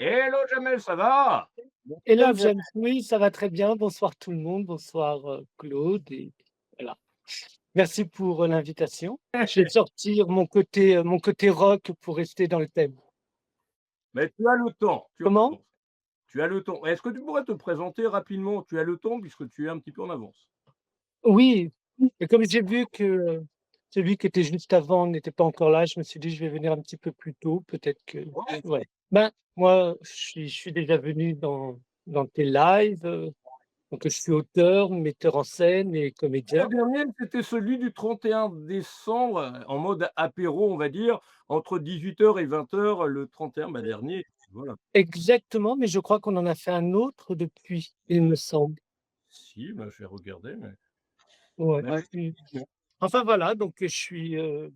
Hello Jamel, ça va? Hello Bonsoir, Jacques. James, oui, ça va très bien. Bonsoir tout le monde, bonsoir Claude et voilà. Merci pour l'invitation. Je vais sortir mon côté rock pour rester dans le thème. Mais tu as le temps, Comment? tu as le temps. Est-ce que tu pourrais te présenter rapidement? Tu as le temps puisque tu es un petit peu en avance. Oui, et comme j'ai vu que celui qui était juste avant n'était pas encore là, je me suis dit: «Je vais venir un petit peu plus tôt, peut-être que» Ouais. ouais. Ben, moi, je suis déjà venu dans tes lives, donc je suis auteur, metteur en scène et Le comédien. dernier, c'était celui du 31 décembre, en mode apéro, on va dire, entre 18 h et 20 h, le 31, bah, dernier, voilà. Exactement, mais je crois qu'on en a fait un autre depuis, il me semble. Si, bah, je vais regarder, Ouais. mais Ouais, Mmh. Enfin voilà, donc je suis, heu,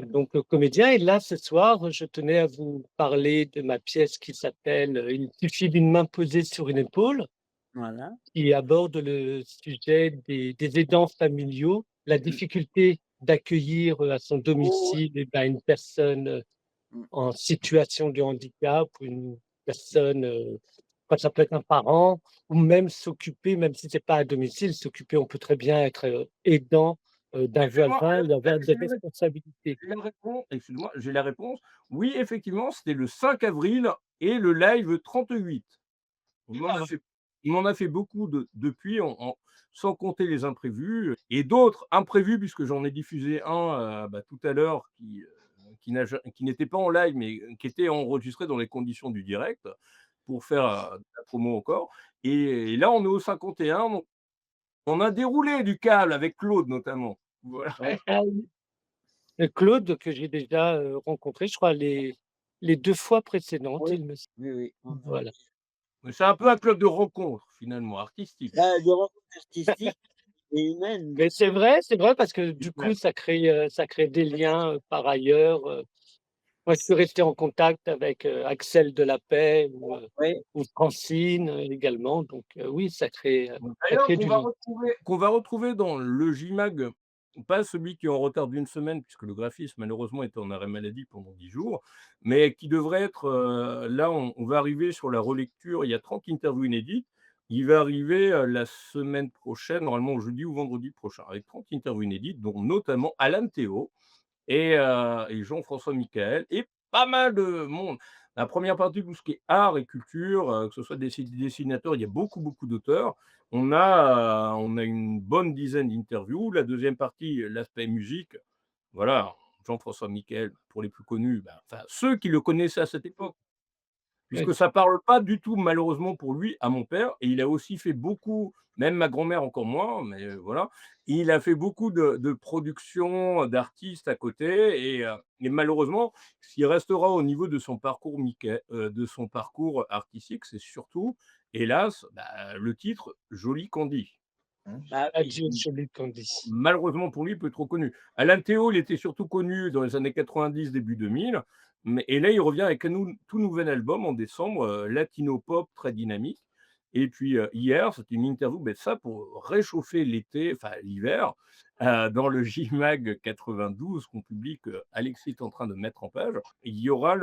donc comédien et là, ce soir, je tenais à vous parler de ma pièce qui s'appelle, «Il suffit d'une main posée sur une épaule», voilà. qui aborde le sujet des aidants familiaux, la Mmh. difficulté d'accueillir, à son Oh, domicile et ben, une personne, mmh, en situation de handicap ou une personne, enfin, ça peut être un parent ou même s'occuper, même si c'est pas à domicile, s'occuper, on peut très bien être, aidant, d'un excuse-moi, voisin et avoir des j'ai la responsabilités. réponse, excuse-moi, j'ai la réponse. Oui, effectivement, c'était le 5 avril et le live 38. On m'en a fait on m'en a fait beaucoup depuis, sans compter les imprévus, et d'autres imprévus puisque j'en ai diffusé un, bah, tout à l'heure qui n'était pas en live, mais qui était enregistré dans les conditions du direct pour faire, de la promo encore, et là, on est au 51, donc on a déroulé du câble avec Claude notamment. Voilà. ouais, Ah oui. Claude que j'ai déjà, rencontré, je crois les 2 fois précédentes, oui, il me semble. oui, oui. Voilà. Mais c'est un peu un club de rencontres finalement, artistique. De rencontres artistiques et humaines. Mais c'est vrai parce que du coup ça crée des liens, par ailleurs, moi je suis resté en contact avec, Axel Delapaix Oui, ou Francine, également donc oui ça D'ailleurs, crée du lien. qu'on va retrouver dans le JMag, pas celui qui est en retard d'une semaine, puisque le graphiste malheureusement était en arrêt maladie pendant 10 jours, mais qui devrait être, là on va arriver sur la relecture, il y a 30 interviews inédites. Il va arriver, la semaine prochaine, normalement jeudi ou vendredi prochain, avec 30 interviews inédites, dont notamment Alan Théo et Jean-François Michael et pas mal de monde. La première partie, tout ce qui est art et culture, que ce soit dessinateurs, il y a beaucoup, beaucoup d'auteurs. On a une bonne dizaine d'interviews. La deuxième partie, l'aspect musique, voilà, Jean-François Michael, pour les plus connus, bah, enfin ceux qui le connaissaient à cette époque. Oui. Puisque ça parle pas du tout malheureusement pour lui à mon père, et il a aussi fait beaucoup, même ma grand-mère encore moins, mais voilà. Il a fait beaucoup de productions, d'artistes à côté, et malheureusement, ce qui restera au niveau de son parcours de son parcours artistique, c'est surtout, hélas, bah, le titre Jolie Candy. bah oui, Adieu Joli Candy. Malheureusement pour lui, peu trop connu. Alan Théo, il était surtout connu dans les années 90, début 2000, mais et là, il revient avec un tout nouvel album en décembre, latino pop très dynamique, et puis, hier, c'était une interview, beh, ça pour réchauffer l'été, enfin l'hiver, dans le JMag 92 qu'on publie, que Alexis est en train de mettre en page. Il y aura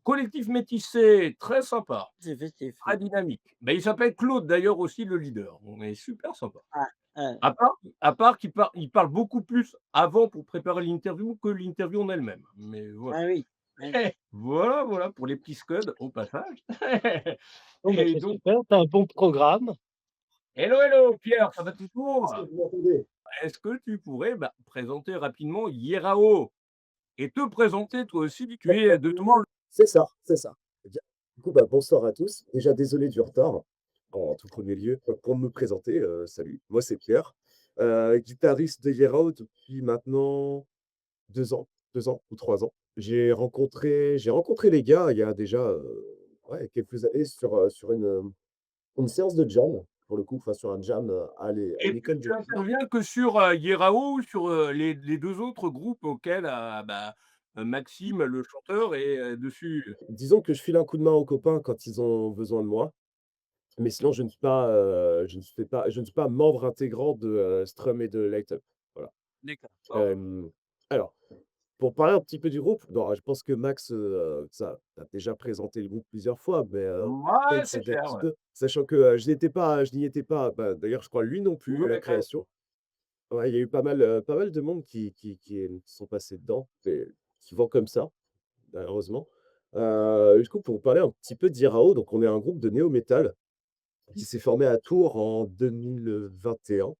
collectif métissé, très sympa, c'est festif, très oui. dynamique. Bah, il s'appelle Claude d'ailleurs aussi, le leader, on est super sympa. Ah, À part qu'il parle beaucoup plus avant pour préparer l'interview que l'interview en elle-même, mais voilà. ah oui, oui. Voilà, voilà pour les petits scuds au passage. Bon bah, Et c'est donc super, tu as un bon programme. hello, hello Pierre, ça va toujours? Est-ce que vous m'entendez? Est-ce que tu pourrais, bah, présenter rapidement Yerao et te présenter toi aussi? Tu es de toi C'est ça, c'est ça. Eh bien, du coup, bah, bonsoir à tous. Déjà désolé du retard, en tout premier lieu. Pour me présenter, salut, moi c'est Pierre, guitariste de Yerao depuis maintenant 2 ans, 2 ans ou 3 ans. J'ai rencontré les gars il y a déjà, ouais, quelques années sur une séance de jam, pour le coup, enfin sur un jam, à et une tu école de tu musique. interviens que sur, Yerao ou sur, les 2 autres groupes auxquels, bah, Maxime le chanteur est, dessus? Disons que je file un coup de main aux copains quand ils ont besoin de moi. Mais sinon, je ne suis pas membre intégrant de, Strum et de Light Up. Voilà. D'accord. Hem, alors, pour parler un petit peu du groupe, non, je pense que Max, ça a déjà présenté le groupe plusieurs fois, mais Ouais, peut-être c'est s'aider un clair, petit ouais. peu, sachant que, je n'y étais pas, bah, d'ailleurs, je crois lui non Au plus niveau à de la la création. création. Ouais, il y a eu pas mal de monde qui sont passés dedans et qui vont comme ça, malheureusement. Du coup, pour parler un petit peu d'Irao, donc on est un groupe de néo-metal qui s'est formé à Tours en 2021,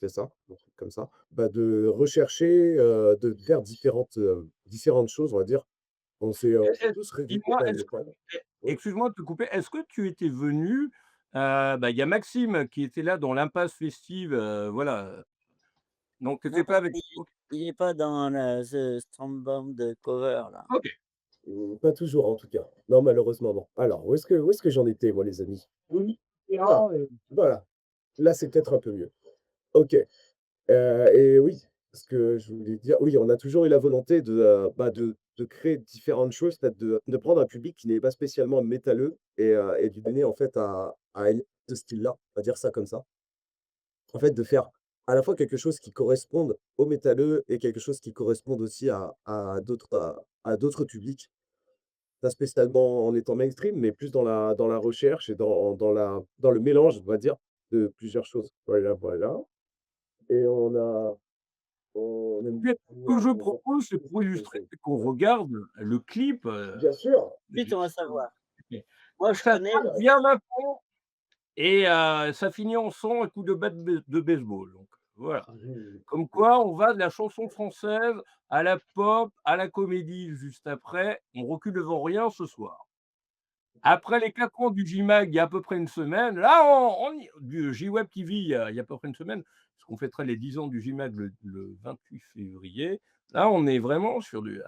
c'est ça? Un truc comme ça. Bah, de rechercher, de faire différentes choses, on va dire. On s'est Est tous réveillés dis-moi, à une est-ce que époque. e Oui. excuse-moi de te couper, est-ce que tu étais venu, bah, il y a Maxime qui était là dans l'impasse festive, voilà, donc tu Non, étais pas avec il OK, il est pas dans la ce Stormbound cover là. OK. Pas toujours en tout cas. Non, malheureusement non. Alors, où est-ce que j'en étais moi les amis? Oui, Ah! Voilà, là c'est peut-être un peu mieux. OK, et oui, ce que je voulais dire, oui, on a toujours eu la volonté bah, de créer différentes choses, peut-être de prendre un public qui n'est pas spécialement métalleux et de lui donner en fait à ce style-là, on va dire ça comme ça. En fait, de faire à la fois quelque chose qui corresponde aux métalleux et quelque chose qui corresponde aussi à d'autres publics. Pas spécialement en étant mainstream, mais plus dans la recherche et dans le mélange, on va dire, de plusieurs choses. Voilà, voilà, et on aime Bien, ce que je on propose, c'est pour illustrer, c'est qu'on regarde le clip, bien sûr, Vite, on va justement. savoir. Moi, je Ça connais, tape bien à fond et ça finit en son un coup de batte de baseball, donc voilà. Comme quoi, on va de la chanson française à la pop, à la comédie juste après, on recule devant rien ce soir. Après les 4 ans du JMAG, il y a à peu près une semaine, là, on y du JWeb TV, il y a à peu près une semaine, parce qu'on fêterait les 10 ans du JMAG le 28 février. Là, on est vraiment sur du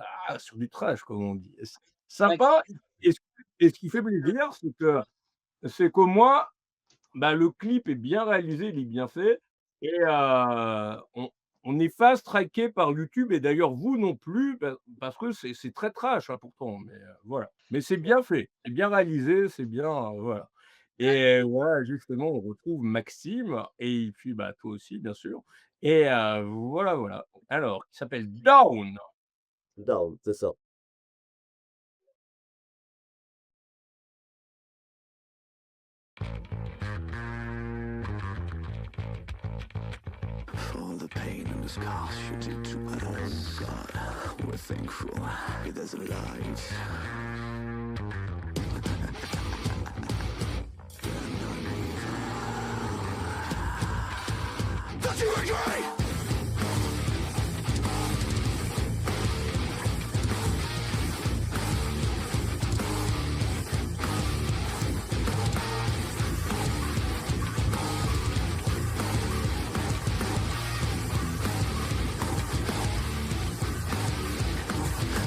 trash, comme on dit. Et c'est sympa Maxime, et ce qui fait plaisir, c'est qu'au moins, bah, le clip est bien réalisé, il est bien fait et on n'est pas striké par YouTube et d'ailleurs vous non plus parce que c'est très trash, hein, pourtant, mais voilà. Mais c'est bien fait, c'est bien réalisé, c'est bien, voilà et voilà, justement, on retrouve Maxime et puis, bah, toi aussi, bien sûr et voilà, voilà. Alors, qui s'appelle Down. down, c'est ça. All the pain and the scars you did to us. God, we're thankful there's a light. Don't you agree?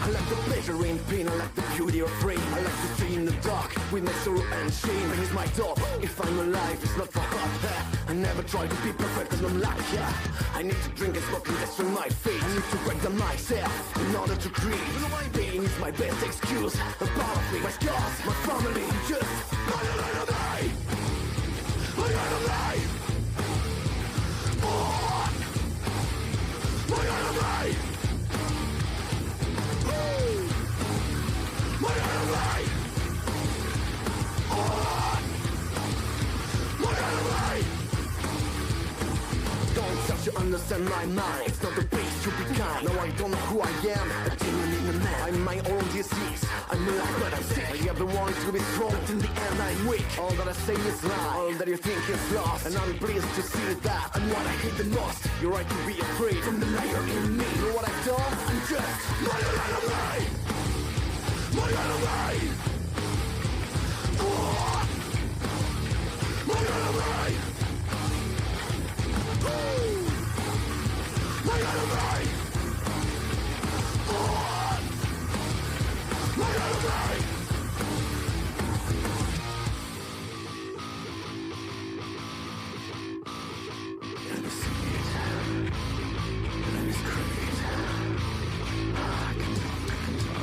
I like the pleasure in pain, I like the beauty of rain. I like to stay in the dark with my sorrow and shame. Here's my top, if I'm alive, it's not for hot. I never try to be perfect cause I'm like, yeah. I need to drink and smoke and destroy my fate. I need to break down myself in order to create. You know my pain is my best excuse. A part of me, my scars, my family, just I gotta die. I gotta die. I gotta die. Don't start to understand my mind. It's not the base to be kind. No, I don't know who I am. A demon in a man. I'm my own disease. I'm alive, but I'm sick. I have the want to be strong. But in the end, I'm weak. All that I say is lie. All that you think is lost. And I'm pleased to see that. And what I hate the most. You're right to be afraid from the liar in me. You know what I've done? I'm just my enemy. My enemy. My enemy. My enemy! My enemy! Never seen it. Never is great. I can talk.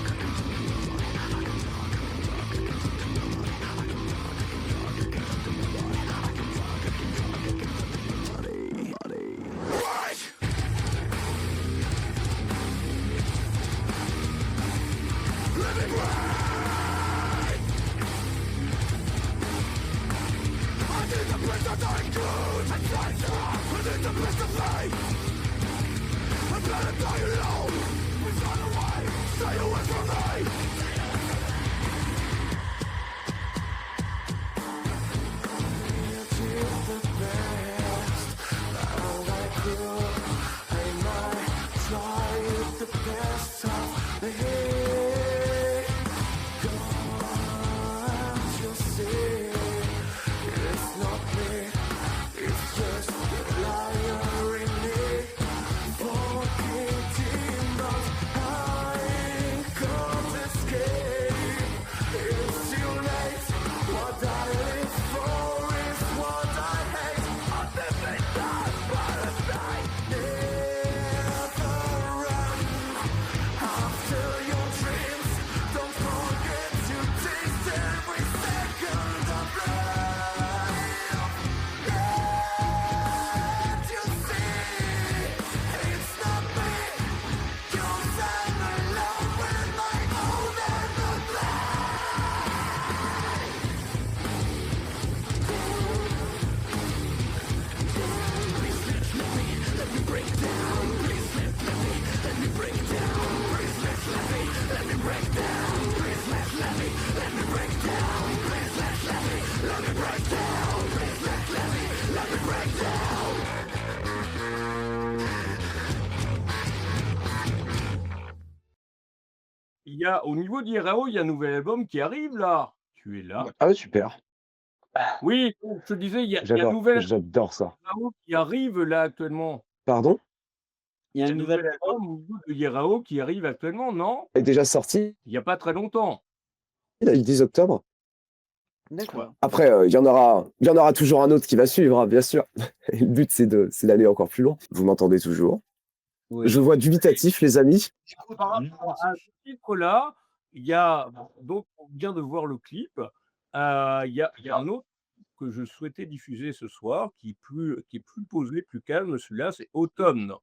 Il y a au niveau d'IRAO, il y a un nouvel album qui arrive là. Tu es là? Ah ouais, super. Oui, donc je te disais, il y a un nouvel J'adore ça. IRAO qui arrive là actuellement. Pardon? Il y a Il y a un un nouvel nouvel album. album au niveau de IRAO qui arrive actuellement, non? Est déjà sorti Il y a pas très longtemps. le 10 octobre. D'accord. Après, il y en aura toujours un autre qui va suivre, hein, bien sûr. Et le but, c'est d'aller encore plus loin. Vous m'entendez toujours? Oui. Je vois dubitatif, les amis. Par rapport à ce titre-là, il y a donc on vient de voir le clip, il y a un autre que je souhaitais diffuser ce soir qui est plus posé, plus calme, celui-là, c'est Automne.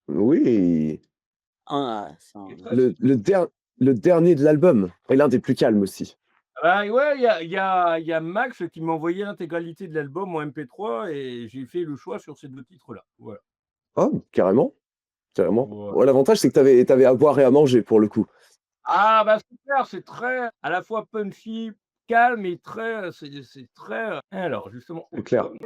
Oui, Ah, ça, Qui est très le dernier de l'album. Et l'un des plus calmes aussi. Ah ouais, il y a Max qui m'a envoyé l'intégralité de l'album en MP3 et j'ai fait le choix sur ces 2 titres-là. Voilà. Oh, carrément. Carrément. Voilà. Ouais, l'avantage, c'est que t'avais à boire et à manger pour le coup. Ah bah super, c'est très à la fois punchy, calme et très c'est très alors justement C'est clair. Automne.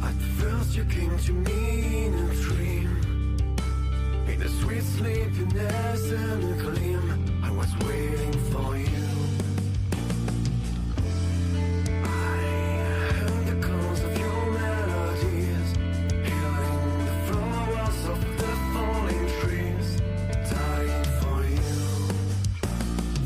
At first you came to me in a dream, in a sweet sleepiness and a gleam. I was waiting for you. I heard the calls of your melodies, hearing the flowers of the falling trees, dying for you.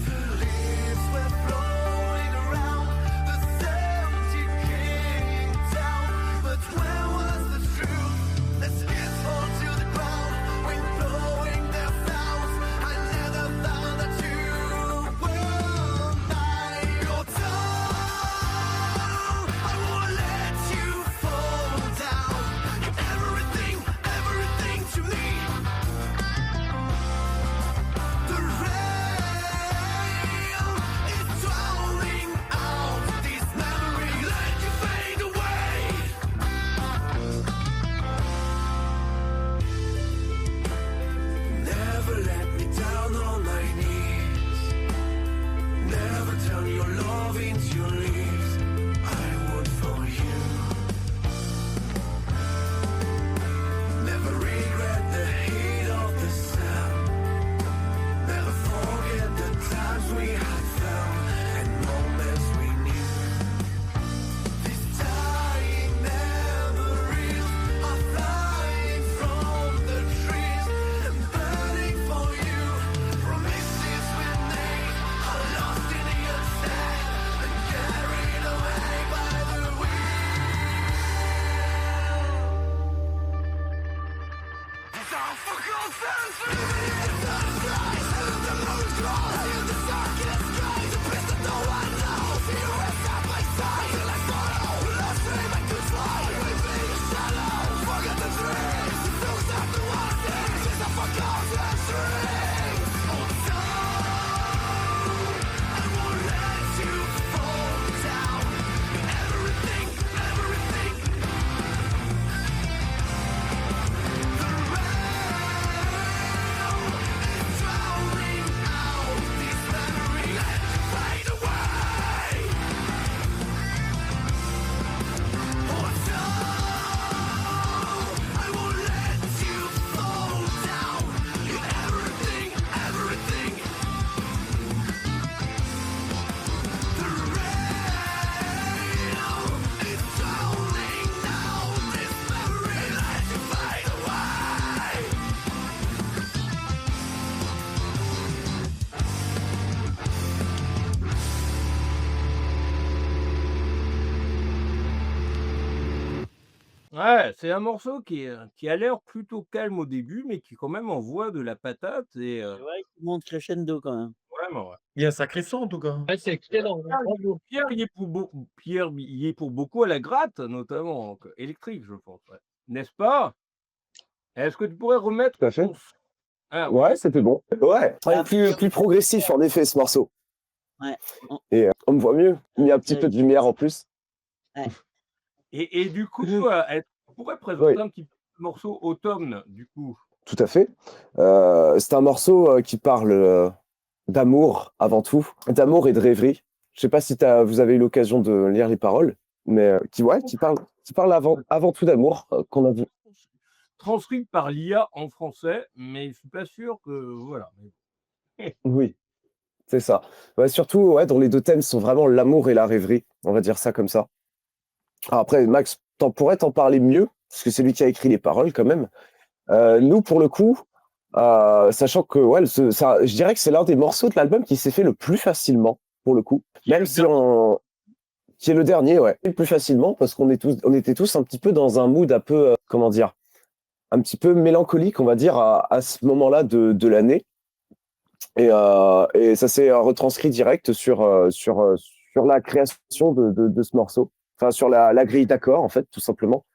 The leaves were blowing around, the sound you came down. But where was the truth? The skins fall to the ground, wind blowing their sounds. I never thought that you were Ouais, c'est un morceau qui a l'air plutôt calme au début, mais qui quand même envoie de la patate et C'est vrai qu'il monte crescendo quand même. vraiment, ouais. Il y a un sacré son en tout cas. Ouais, c'est excellent, Pierre, bravo. Pierre y est Pierre y est pour beaucoup à la gratte, notamment, donc électrique, je pense, ouais. N'est-ce pas? Est-ce que tu pourrais remettre Tout à fait. ton s ah oui, Ouais, c'était bon. Ouais, Ah, plus progressif en effet ce morceau. Ouais. On- Et on me voit mieux. Il y a un petit Ouais. peu de lumière en plus. Ouais. et du coup, est-ce que tu pourrais Oui, présenter un petit peu le morceau Automne, du coup? tout à fait. C'est un morceau qui parle d'amour avant tout, d'amour et de rêverie. Je sais pas si vous avez eu l'occasion de lire les paroles, mais qui parle avant tout d'amour qu'on a vu. Transcrit par l'IA en français, mais je suis pas sûr que voilà, mais Oui, c'est ça. Ouais, surtout, ouais, dont les deux thèmes sont vraiment l'amour et la rêverie. On va dire ça comme ça. Alors après, Max, pourrais t'en parler mieux, parce que c'est lui qui a écrit les paroles quand même. Nous, pour le coup, sachant que ouais, je dirais que c'est l'un des morceaux de l'album qui s'est fait le plus facilement, pour le coup. qui est Même le si dernier. qui est le dernier, ouais, le plus facilement, parce on était tous un petit peu dans un mood un peu, comment dire, un petit peu mélancolique, on va dire, à ce moment-là de l'année. Et ça s'est retranscrit direct sur la création de ce morceau. Enfin, sur la grille d'accords, en fait, tout simplement.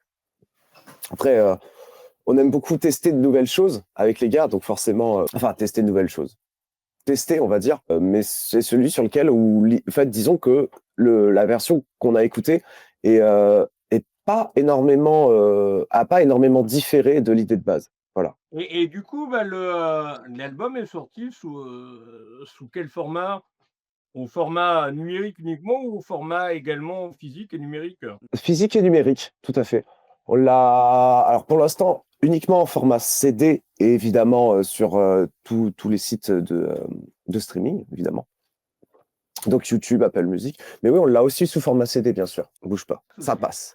Après, on aime beaucoup tester de nouvelles choses avec les gars, donc forcément, enfin, tester de nouvelles choses. Tester, on va dire, mais c'est celui sur lequel, en fait, disons que la version qu'on a écoutée est pas énormément, a pas énormément différé de l'idée de base. Voilà. Et du coup, bah, l'album est sorti sous quel format? Au format numérique uniquement ou au format également physique et numérique? Physique et numérique, tout à fait. On l'a, alors pour l'instant, uniquement en format CD et évidemment sur tous les sites de streaming, évidemment. Donc YouTube, Apple Music. Mais oui, on l'a aussi sous format CD, bien sûr. Bouge pas, ça passe.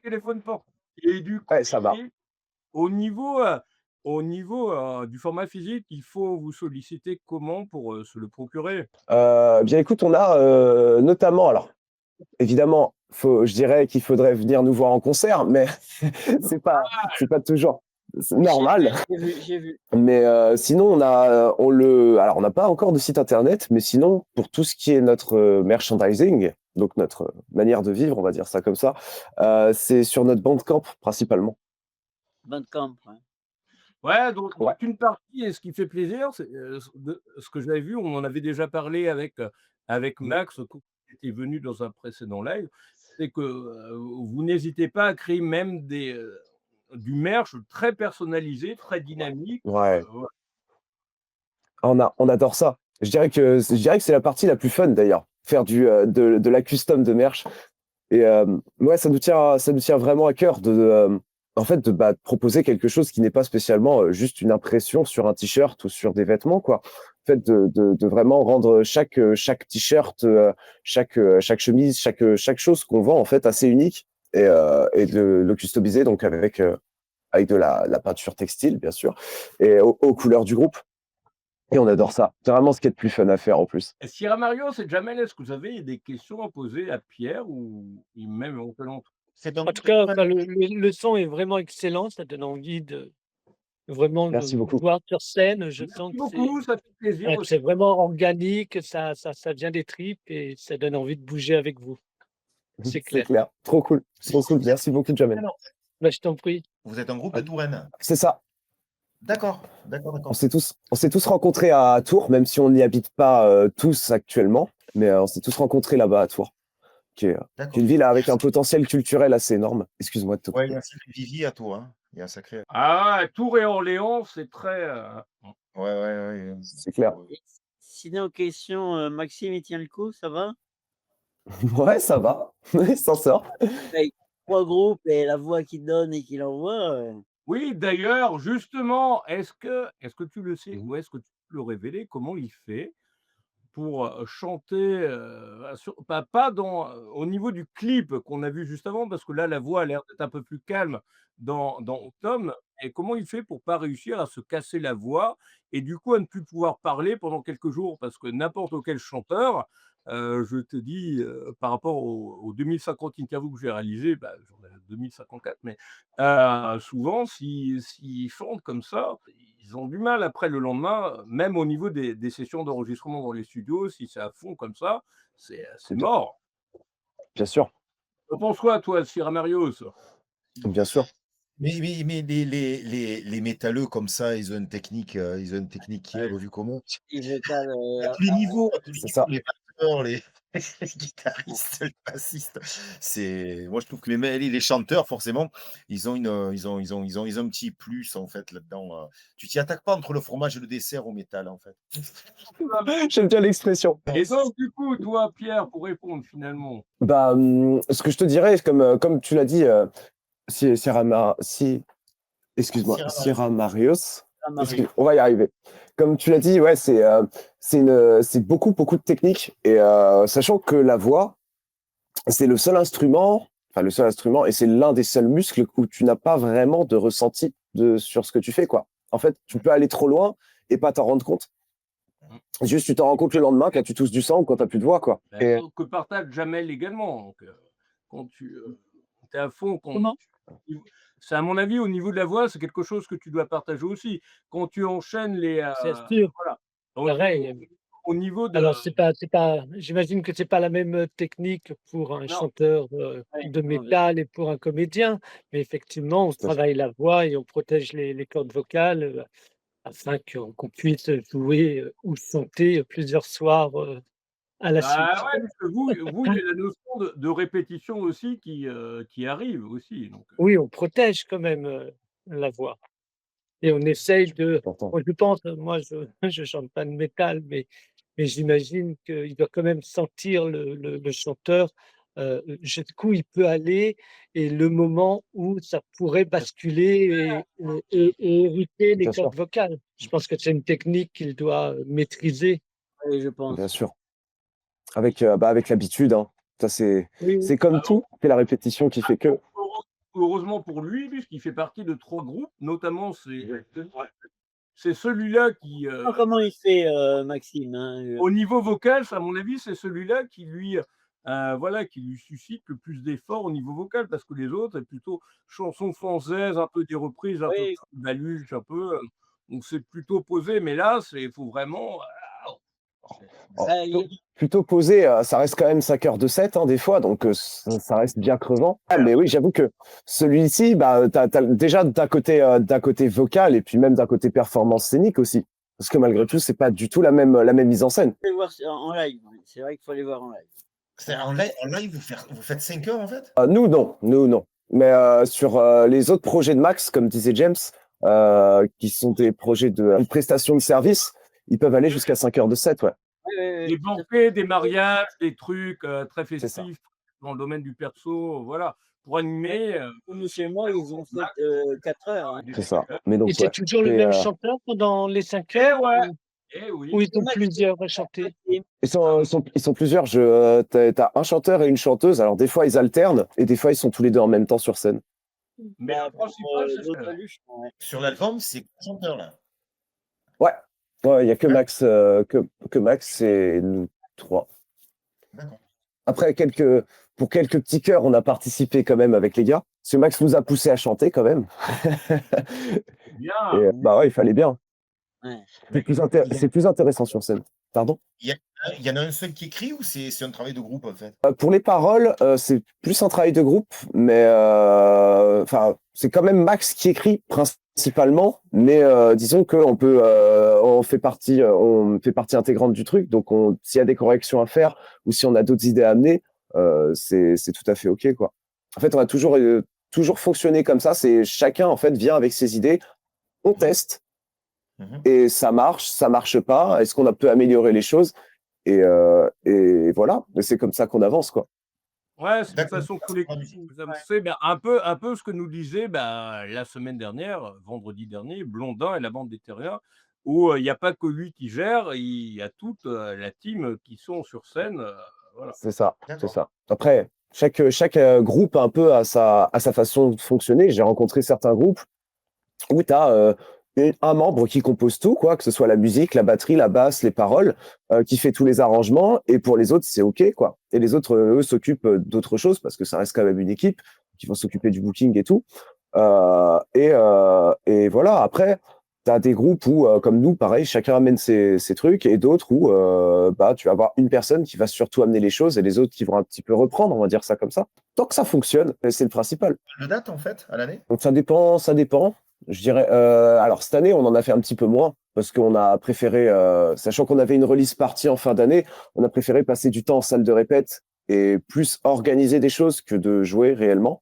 Téléphone portable. Et du coup, Ouais, ça va. au niveau, du format physique, il faut vous solliciter comment pour, se le procurer? Bien écoute, on a notamment, alors évidemment, je dirais qu'il faudrait venir nous voir en concert, mais c'est pas toujours c'est normal. J'ai vu. Mais sinon, alors on n'a pas encore de site internet, mais sinon, pour tout ce qui est notre merchandising, donc notre manière de vivre, on va dire ça comme ça, c'est sur notre Bandcamp principalement. Bandcamp, ouais. Ouais, donc Ouais. une partie et ce qui fait plaisir, c'est, ce que j'avais vu, on en avait déjà parlé avec Max quand il était venu dans un précédent live, c'est que, vous n'hésitez pas à créer même du merch très personnalisé, très dynamique, Ouais, ouais. on adore ça. Je dirais que c'est la partie la plus fun d'ailleurs, faire de la custom de merch. Et ouais, ça nous tient vraiment à cœur en fait, de proposer quelque chose qui n'est pas spécialement juste une impression sur un t-shirt ou sur des vêtements, quoi. En fait, de vraiment rendre chaque t-shirt, chaque chemise, chaque chose qu'on vend en fait assez unique et de le customiser donc avec de la peinture textile, bien sûr, et aux couleurs du groupe. Et on adore ça. C'est vraiment ce qui est le plus fun à faire en plus. Sierra Mario, c'est Jamel, est-ce que vous avez des questions à poser à Pierre ou même éventuellement C'est dans En tout cas, enfin, le son est vraiment excellent, ça donne envie Vraiment Merci vous beaucoup. voir sur scène, je Merci sens que beaucoup, ça fait plaisir c'est aussi. vraiment organique, ça vient des tripes et ça donne envie de bouger avec vous. C'est C'est clair. clair. Trop cool. Trop cool. Merci beaucoup, Jamel. Alors, bah, je t'en prie. Vous êtes un groupe de Touraine? C'est ça. D'accord, d'accord, On d'accord. s'est tous rencontrés à Tours, même si on n'y habite pas tous actuellement. Mais on s'est tous rencontrés là-bas à Tours, qui est D'accord. une ville avec un potentiel culturel assez énorme. Excuse-moi de te Ouais, il y couper. a un sacré vivier à Tours, hein. Il y a un sacré. Ah ouais, Tours et Orléans, c'est très, Ouais, ouais, ouais. C'est clair. Et sinon, question, Maxime, il tient le coup, ça va? Ouais, ça va. Il s'en sort. Avec 3 groupes et la voix qu'il donne et qu'il envoie, Oui, d'ailleurs, justement, est-ce que tu le sais ou est-ce que tu peux le révéler? Comment il fait pour, chanter, pas au niveau du clip qu'on a vu juste avant, parce que là, la voix a l'air d'être un peu plus calme dans Tom, et comment il fait pour pas réussir à se casser la voix et du coup à ne plus pouvoir parler pendant quelques jours? Parce que n'importe quel chanteur, je te dis, par rapport aux 2050 interviews que j'ai réalisées, bah, j'en ai 2054, mais souvent s'ils chantent comme ça, ils ont du mal après le lendemain, même au niveau des sessions d'enregistrement dans les studios, si c'est à fond comme ça, c'est Bien mort. bien sûr. Tu en penses quoi toi, Sierra Marios? Bien sûr. Mais les métalleux comme ça, ils ont une technique qui est Ouais. revue comment? il vocale, À tous les niveaux, à tous les C'est ça. niveaux, les batteurs, les guitaristes, les bassistes. Moi, je trouve que les chanteurs, forcément, ils ont un petit plus, en fait, là-dedans. Tu t'y attaques pas entre le fromage et le dessert au métal, en fait. J'aime bien l'expression. Et donc du coup, toi Pierre, pour répondre finalement? Bah, ce que je te dirais, comme tu l'as dit, excuse-moi, Sierra Sierra Marios. ça m'arrive. On va y arriver. Comme tu l'as dit, ouais, c'est beaucoup, beaucoup de technique. Et sachant que la voix, c'est le seul instrument, et c'est l'un des seuls muscles où tu n'as pas vraiment de ressenti sur ce que tu fais, quoi. En fait, tu peux aller trop loin et pas t'en rendre compte. Juste, tu t'en rends compte le lendemain quand tu tousses du sang ou quand t'as plus de voix, quoi. Et Que partage Jamel également, donc quand tu, es à fond, Comment? c'est à mon avis au niveau de la voix, c'est quelque chose que tu dois partager aussi. Quand tu enchaînes C'est sûr, voilà, au pareil. au niveau de Alors c'est pas j'imagine que c'est pas la même, technique pour un non, chanteur, Ouais, de non, métal et pour un comédien, mais effectivement, on tout à fait. travaille la voix et on protège les cordes vocales, afin qu'on puisse jouer, ou chanter plusieurs soirs, à la bah, suite. ouais, parce que vous, il y a la notion de répétition aussi qui arrive aussi, donc Oui, on protège quand même, la voix et on essaye de Important. moi je pense, moi je je chante pas de métal, mais j'imagine qu'il doit quand même sentir le chanteur, jusqu'où il peut aller et le moment où ça pourrait basculer et irriter les Bien sûr, cordes vocales. Je pense que c'est une technique qu'il doit, maîtriser. oui, je bien pense. sûr. Avec l'habitude, hein. Ça, Oui, oui. c'est comme tout, c'est la répétition qui fait que. heureusement pour lui, puisqu'il fait partie de 3 groupes, notamment c'est celui-là qui, Comment il fait, Maxime, hein, au niveau vocal, à mon avis, c'est celui-là qui lui, voilà, qui lui suscite le plus d'efforts au niveau vocal, parce que les autres, c'est plutôt chansons françaises, un peu des reprises, un peu oui, baluches, un peu, donc c'est plutôt posé, mais là, il faut vraiment, Oh, bah, il plutôt posé, ça reste quand même 5 heures de 7, hein, des fois, donc ça reste bien crevant. Ah, mais oui, j'avoue que celui-ci, bah, t'as déjà d'un côté vocal et puis même d'un côté performance scénique aussi. Parce que malgré tout, c'est pas du tout la même mise en scène. faut les voir en live, oui. C'est vrai qu'il faut les voir en live. C'est en live, vous faites 5 heures, en fait? Nous, non. Mais sur les autres projets de Max, comme disait James, qui sont des projets de prestation de service, ils peuvent aller jusqu'à 5 heures de 7, ouais. Oui, oui, oui, des tout à fait. banquets, des mariages, des trucs, très C'est ça. festifs dans le domaine du perso, voilà, pour animer, Comme chez moi, ils ont fait, 4 heures, hein. C'est ça. Mais donc, Et c'est ouais. toujours le Et, même chanteur pendant les 5 eh heures ouais, ou eh oui. ils sont Maxime, plusieurs à chanter? Maxime, ils sont plusieurs. T'as un chanteur et une chanteuse. Alors, des fois, ils alternent et des fois, ils sont tous les deux en même temps sur scène. Mais bah, le pour, principal, c'est l'autre ça. baluche, ouais. Sur l'album, c'est 4 chanteurs, là. Ouais. Ouais, il y a que Ouais. Max, que Max et nous 3. D'accord. Après, pour quelques petits chœurs, on a participé quand même avec les gars. Parce que Max nous a poussé à chanter quand même. bien. bah ouais, il fallait bien. Ouais. C'est plus intéressant sur scène. Pardon? Il y en a un seul qui écrit ou c'est un travail de groupe, en fait? Pour les paroles, c'est plus un travail de groupe, mais enfin, c'est quand même Max qui écrit principalement, mais disons qu'on peut, on fait partie intégrante du truc, donc s'il y a des corrections à faire ou si on a d'autres idées à amener, c'est tout à fait OK, quoi. En fait, on a toujours fonctionné comme ça, c'est chacun, en fait, vient avec ses idées, on teste Mmh. et ça marche pas, est-ce qu'on peut améliorer les choses? Et voilà, et c'est comme ça qu'on avance, quoi. Ouais, c'est de D'accord. façon Ça, c'est pour la musique. collective, vous avancez, ben, un peu ce que nous disait, bah, la semaine dernière, vendredi dernier, Blondin et la bande des Terriens, où, il y a pas que lui qui gère, il y a toute, la team, qui sont sur scène, voilà. C'est ça, c'est D'accord. ça. Après, chaque groupe un peu a sa façon de fonctionner. J'ai rencontré certains groupes où tu as un membre qui compose tout, quoi, que ce soit la musique, la batterie, la basse, les paroles, qui fait tous les arrangements, et pour les autres, c'est OK, quoi. Et les autres, eux, s'occupent d'autres choses parce que ça reste quand même une équipe qui vont s'occuper du booking et tout. Et voilà. Après, tu as des groupes où, comme nous, pareil, chacun amène ses trucs, et d'autres où bah, tu vas avoir une personne qui va surtout amener les choses et les autres qui vont un petit peu reprendre, on va dire ça comme ça. Tant que ça fonctionne, c'est le principal. De date, en fait, à l'année? Donc ça dépend, ça dépend. Je dirais, alors cette année, on en a fait un petit peu moins parce qu'on a préféré, sachant qu'on avait une release party en fin d'année, on a préféré passer du temps en salle de répète et plus organiser des choses que de jouer réellement.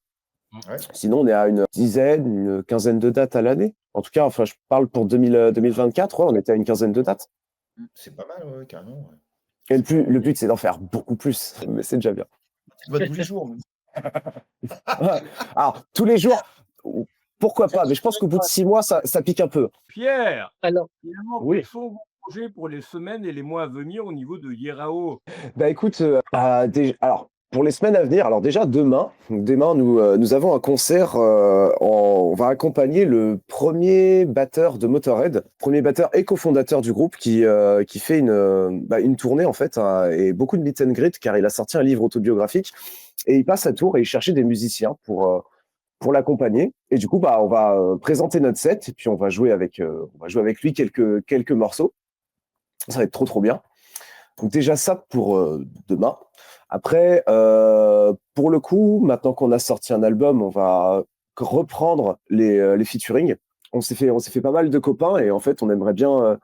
Ouais. Sinon, on est à une dizaine, une quinzaine de dates à l'année. En tout cas, enfin, je parle pour 2024, ouais, on était à une quinzaine de dates. C'est pas mal, ouais, carrément, ouais. Et le but, c'est d'en faire beaucoup plus, mais c'est déjà bien. Tu vas tous les jours. Alors, tous les jours, pourquoi pas, mais je pense qu'au bout de 6 mois, ça pique un peu. Pierre, Alors, finalement, Oui. quels sont vos projets pour les semaines et les mois à venir au niveau de Yerao? Bah écoute, alors pour les semaines à venir, alors déjà demain nous avons un concert, on va accompagner le premier batteur de Motorhead, premier batteur et cofondateur du groupe qui fait une tournée en fait, hein, et beaucoup de meet and greet car il a sorti un livre autobiographique et il passe à Tours et il cherchait des musiciens pour l'accompagner. Et du coup, bah on va présenter notre set et puis on va jouer avec lui quelques morceaux. Ça va être trop bien. Donc déjà ça pour demain. Après, pour le coup, maintenant qu'on a sorti un album, on va reprendre les featuring. On s'est fait pas mal de copains et en fait, on aimerait bien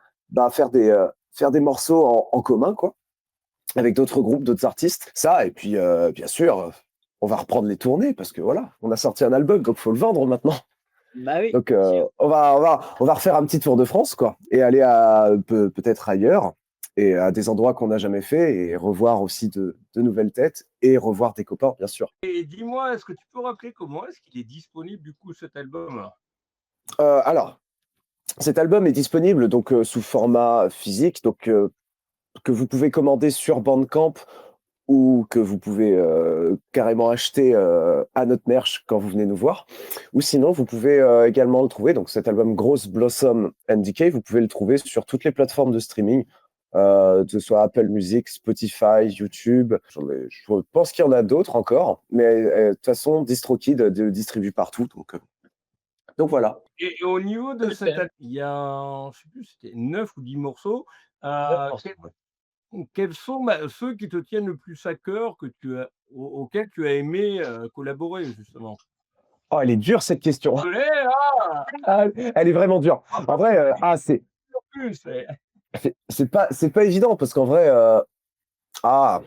faire des morceaux en commun, quoi, avec d'autres groupes, d'autres artistes. Ça, et puis bien sûr, on va reprendre les tournées parce que voilà, on a sorti un album, donc faut le vendre maintenant. Bah oui, Donc bien sûr. on va refaire un petit tour de France, quoi, et aller peut-être ailleurs et à des endroits qu'on n'a jamais fait et revoir aussi de nouvelles têtes et revoir des copains, bien sûr. Et dis-moi, est-ce que tu peux rappeler comment est-ce qu'il est disponible, du coup, cet album? Alors, cet album est disponible donc sous format physique, donc que vous pouvez commander sur Bandcamp ou que vous pouvez carrément acheter à notre merch quand vous venez nous voir. Ou sinon, vous pouvez également le trouver, donc cet album Gross Blossom and Decay, vous pouvez le trouver sur toutes les plateformes de streaming, que ce soit Apple Music, Spotify, YouTube. Je pense qu'il y en a d'autres encore, mais de toute façon, DistroKid distribue partout. Donc voilà. Et au niveau de cet super. album, il y a, je sais plus, c'était 9 ou 10 morceaux. D'accord. Quels sont, bah, ceux qui te tiennent le plus à cœur, auxquels tu as aimé, collaborer, justement? Oh, elle est dure cette question. Désolé, hein, Ah, elle est vraiment dure. En vrai, plus, c'est pas évident parce qu'en vrai,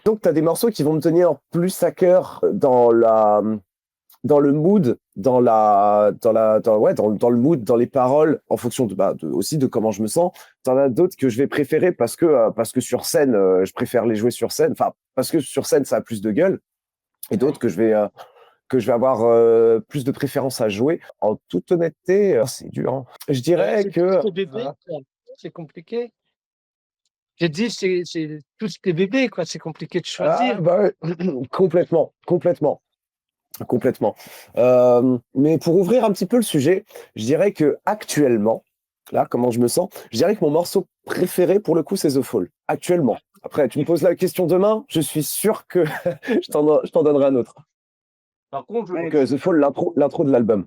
donc tu as des morceaux qui vont me tenir plus à cœur dans le mood, dans le mood, dans les paroles, en fonction aussi de comment je me sens. T'en as d'autres que je vais préférer parce que sur scène, je préfère les jouer sur scène. Enfin, parce que sur scène, ça a plus de gueule. Et d'autres que je vais avoir plus de préférence à jouer. En toute honnêteté, c'est dur, hein. Je dirais C'est que tous tes bébés, quoi. C'est compliqué. J'ai dit, c'est tous tes bébés, quoi. C'est compliqué de choisir. ouais, complètement. Mais pour ouvrir un petit peu le sujet, je dirais que actuellement, là, comment je me sens, je dirais que mon morceau préféré pour le coup, c'est The Fall. Actuellement. Après, tu me poses la question demain, je suis sûr que je t'en donnerai un autre. Par contre, Donc, The Fall, l'intro de l'album.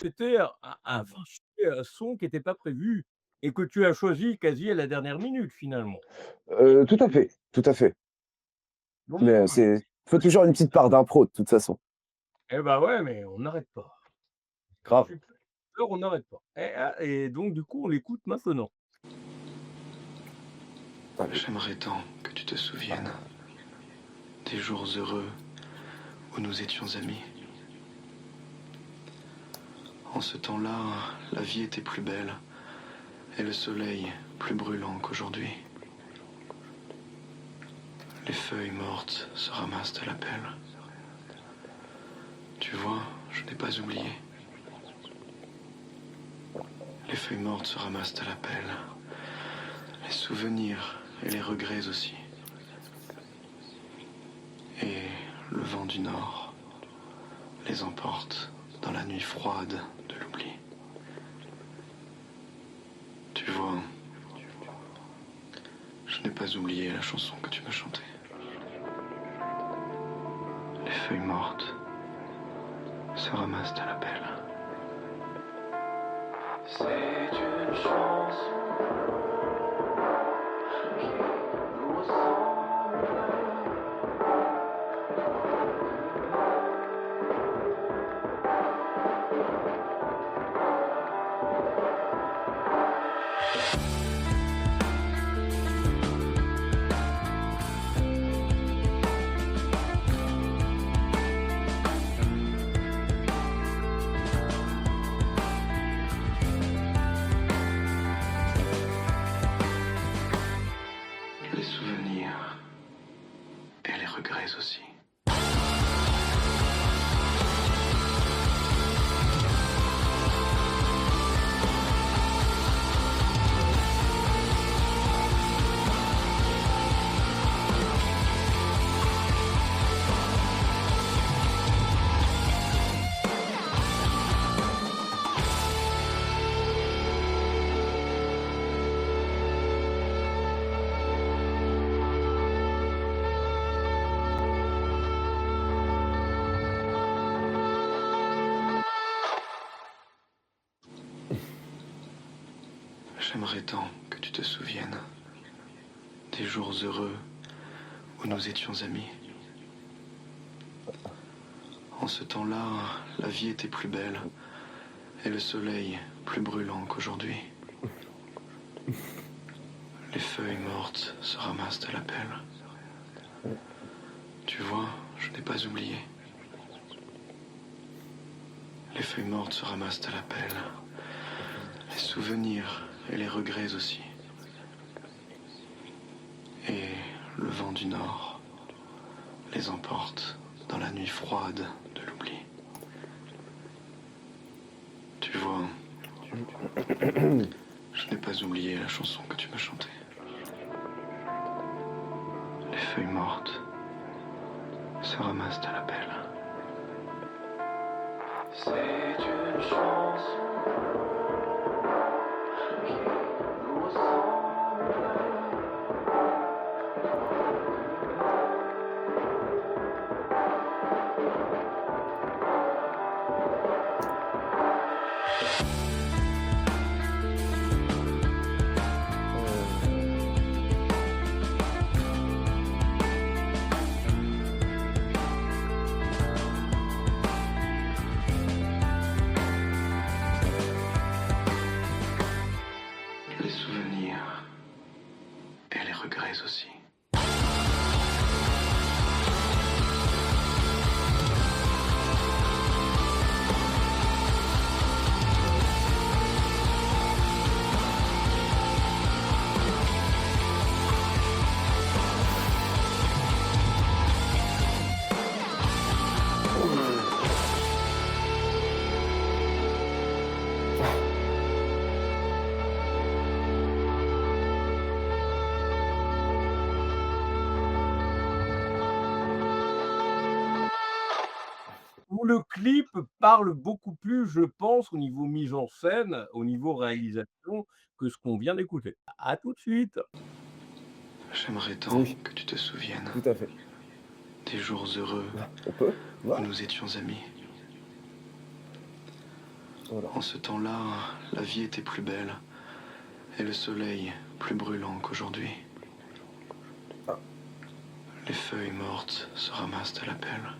C'était un son qui était pas prévu et que tu as choisi quasi à la dernière minute finalement. Tout à fait, tout à fait. Bon, Mais, c'est faut toujours une petite part d'impro de toute façon. eh bah, ouais, mais on n'arrête pas. Grave. Super. Alors on n'arrête pas et donc du coup, on l'écoute maintenant. J'aimerais tant que tu te souviennes des jours heureux où nous étions amis. En ce temps-là, la vie était plus belle et le soleil plus brûlant qu'aujourd'hui. Les feuilles mortes se ramassent à la pelle. Tu vois, je n'ai pas oublié. Les feuilles mortes se ramassent à la pelle. Les souvenirs et les regrets aussi. Et le vent du nord les emporte dans la nuit froide de l'oubli. Tu vois, je n'ai pas oublié la chanson que tu me chantais. Les feuilles mortes se ramassent à la pelle. C'est une chanson qui nous ressemble. Les souvenirs et les regrets aussi. J'aimerais tant que tu te souviennes des jours heureux où nous étions amis. En ce temps-là, la vie était plus belle et le soleil plus brûlant qu'aujourd'hui. Les feuilles mortes se ramassent à la pelle. Tu vois, je n'ai pas oublié. Les feuilles mortes se ramassent à la pelle. Les souvenirs et les regrets aussi. Et le vent du nord les emporte dans la nuit froide de l'oubli. Tu vois, Je n'ai pas oublié la chanson que tu m'as chantée. Les feuilles mortes se ramassent à la pelle. C'est une chanson qui nous ressemble. Les souvenirs et les regrets aussi. Où le clip parle beaucoup plus, je pense, au niveau mise en scène, au niveau réalisation, que ce qu'on vient d'écouter. À tout de suite. J'aimerais tant Oui. que tu te souviennes Tout à fait. des jours heureux On peut? où Voilà. nous étions amis. Voilà. En ce temps-là, la vie était plus belle et le soleil plus brûlant qu'aujourd'hui. Ah. Les feuilles mortes se ramassent à la pelle.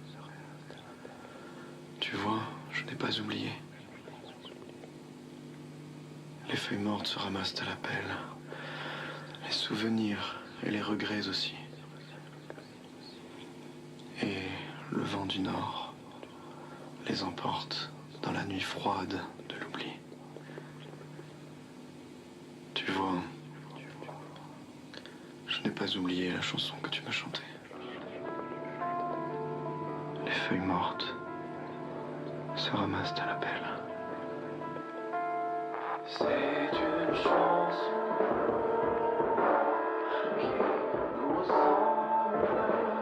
Tu vois, je n'ai pas oublié. Les feuilles mortes se ramassent à la pelle. Les souvenirs et les regrets aussi. Et le vent du nord les emporte dans la nuit froide de l'oubli. Tu vois, je n'ai pas oublié la chanson que tu m'as chantée. Les feuilles mortes se ramassent à la pelle. C'est une chanson qui nous ressemble.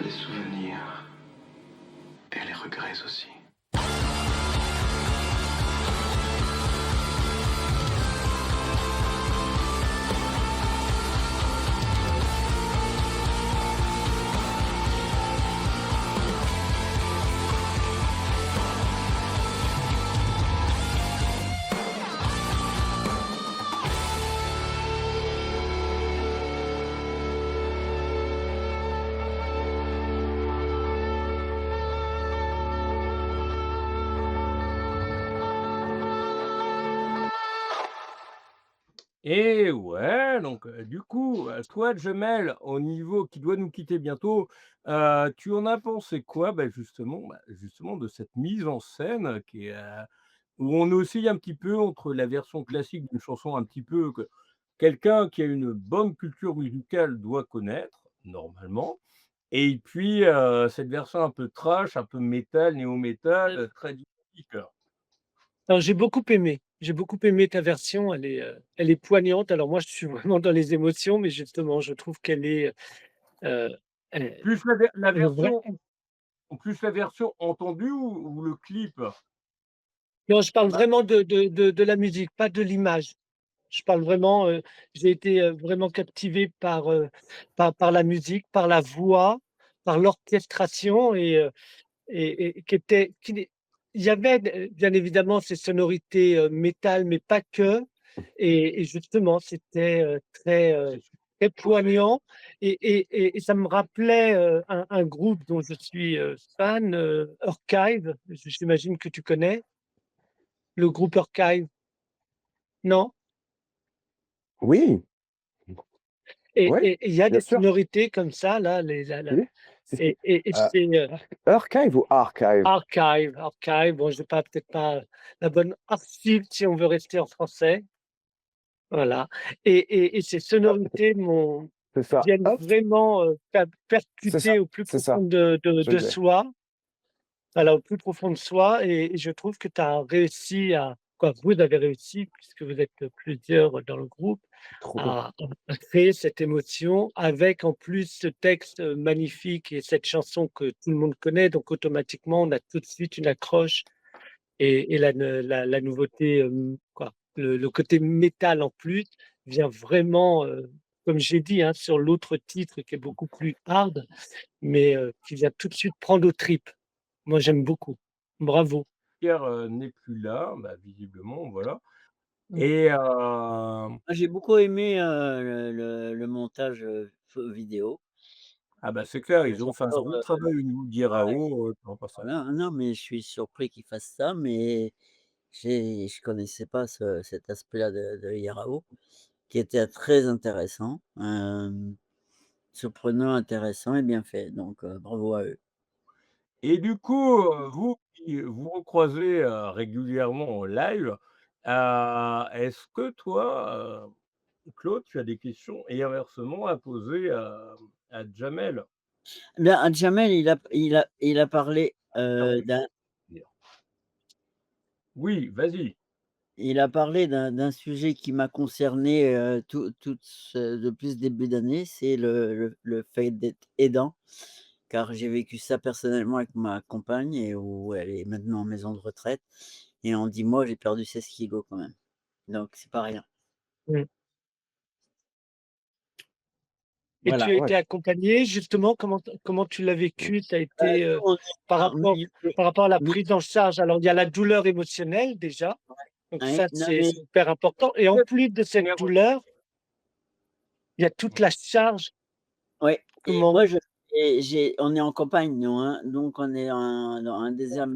Les souvenirs et les regrets aussi. Et ouais, donc du coup, toi, Jamel, au niveau qui doit nous quitter bientôt, tu en as pensé quoi? Justement de cette mise en scène qui est, où on oscille un petit peu entre la version classique d'une chanson un petit peu que quelqu'un qui a une bonne culture musicale doit connaître, normalement, et puis, cette version un peu trash, un peu métal, néo-métal, très dynamique. Alors j'ai beaucoup aimé ta version, elle est poignante. Alors moi, je suis vraiment dans les émotions, mais justement, je trouve qu'elle est, elle Plus la elle est vrai version plus la version entendue ou le clip? non, je parle Bah, vraiment de la musique, pas de l'image. Je parle vraiment, j'ai été, vraiment captivé par la musique, par la voix, par l'orchestration et qui n'est il y avait bien évidemment ces sonorités, métal, mais pas que et justement c'était, c'est très chauffé. poignant et ça me rappelait, un groupe dont je suis, fan, Archive, j'imagine que tu connais le groupe Archive? Non? Oui, Et ouais, il y a bien des sûr. sonorités comme ça là, les la Oui. et Euh, c'est, Archive ou Archive? archive, bon j'ai pas peut-être pas la bonne archive si on veut rester en français, voilà et ces sonorités C'est ça. viennent Hop, vraiment, c'est ça, percuter au plus c'est ça. profond de Je l'ai. soi. Voilà, au plus profond de soi et je trouve que tu as réussi à quoi, vous avez réussi puisque vous êtes plusieurs dans le groupe Trop bien. à créer cette émotion avec en plus ce texte, magnifique et cette chanson que tout le monde connaît donc automatiquement on a tout de suite une accroche et la nouveauté, quoi, le côté métal en plus vient vraiment, comme j'ai dit, hein, sur l'autre titre qui est beaucoup plus hard mais qui vient tout de suite prendre aux tripes. Moi, j'aime beaucoup. Bravo. Pierre, n'est plus là, bah, visiblement, voilà Mmh. et Moi, j'ai beaucoup aimé, le montage, vidéo. ah bah, c'est clair, ils ont fait un J'adore, gros travail au niveau ouais, d'IRAO, en passant. voilà. Non, mais je suis surpris qu'ils fassent ça, mais je connaissais pas cet aspect-là de Yarao, qui était très intéressant, surprenant, intéressant et bien fait, donc bravo à eux. Et du coup, vous qui vous recroisez, régulièrement en live, est-ce que toi, Claude, tu as des questions et inversement à poser à Jamel? Eh bien, Jamel, il a parlé, d'un Oui, vas-y. il a parlé d'un sujet qui m'a concerné, depuis ce début d'année, c'est le fait d'être aidant, car j'ai vécu ça personnellement avec ma compagne et où elle est maintenant en maison de retraite et en 10 mois, j'ai perdu 16 kilos quand même, donc c'est pas rien. Mmh. Et tu Voilà. as Ouais. été accompagné justement, comment tu l'as vécu? Tu as été, Nous, on est par rapport oui, à la oui, prise en charge, alors il y a la douleur émotionnelle déjà, donc ouais, ça non c'est mais hyper important et en plus de cette douleur, il y a toute la charge. ouais et Comment? moi on est en campagne nous, hein, donc on est dans un désert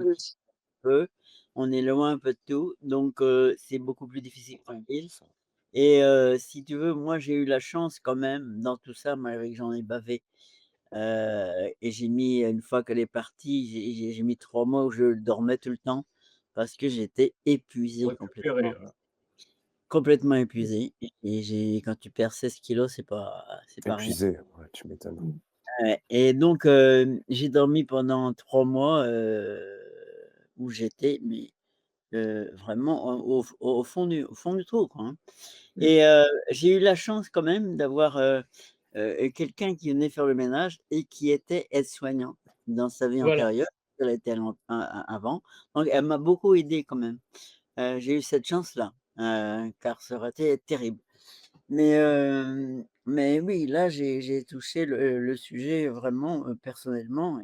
peu, on est loin un peu de tout, donc c'est beaucoup plus difficile qu'en ville et si tu veux, moi, j'ai eu la chance quand même dans tout ça, malgré que j'en ai bavé, et j'ai mis une fois qu'elle est partie, j'ai mis 3 mois où je dormais tout le temps parce que j'étais épuisé Récupérer, complètement, complètement épuisé et j'ai quand tu perds 16 kilos, c'est pas rien. Épuisé, ouais, tu m'étonnes. Ouais et donc j'ai dormi pendant 3 mois, où j'étais mais vraiment au fond du trou, quoi, hein Mmh. et j'ai eu la chance quand même d'avoir, quelqu'un qui venait faire le ménage et qui était aide-soignante dans sa vie Voilà. antérieure. Elle était avant, donc elle m'a beaucoup aidé quand même. J'ai eu cette chance-là, car ça aurait été terrible. Mais oui, là, j'ai touché le sujet vraiment, personnellement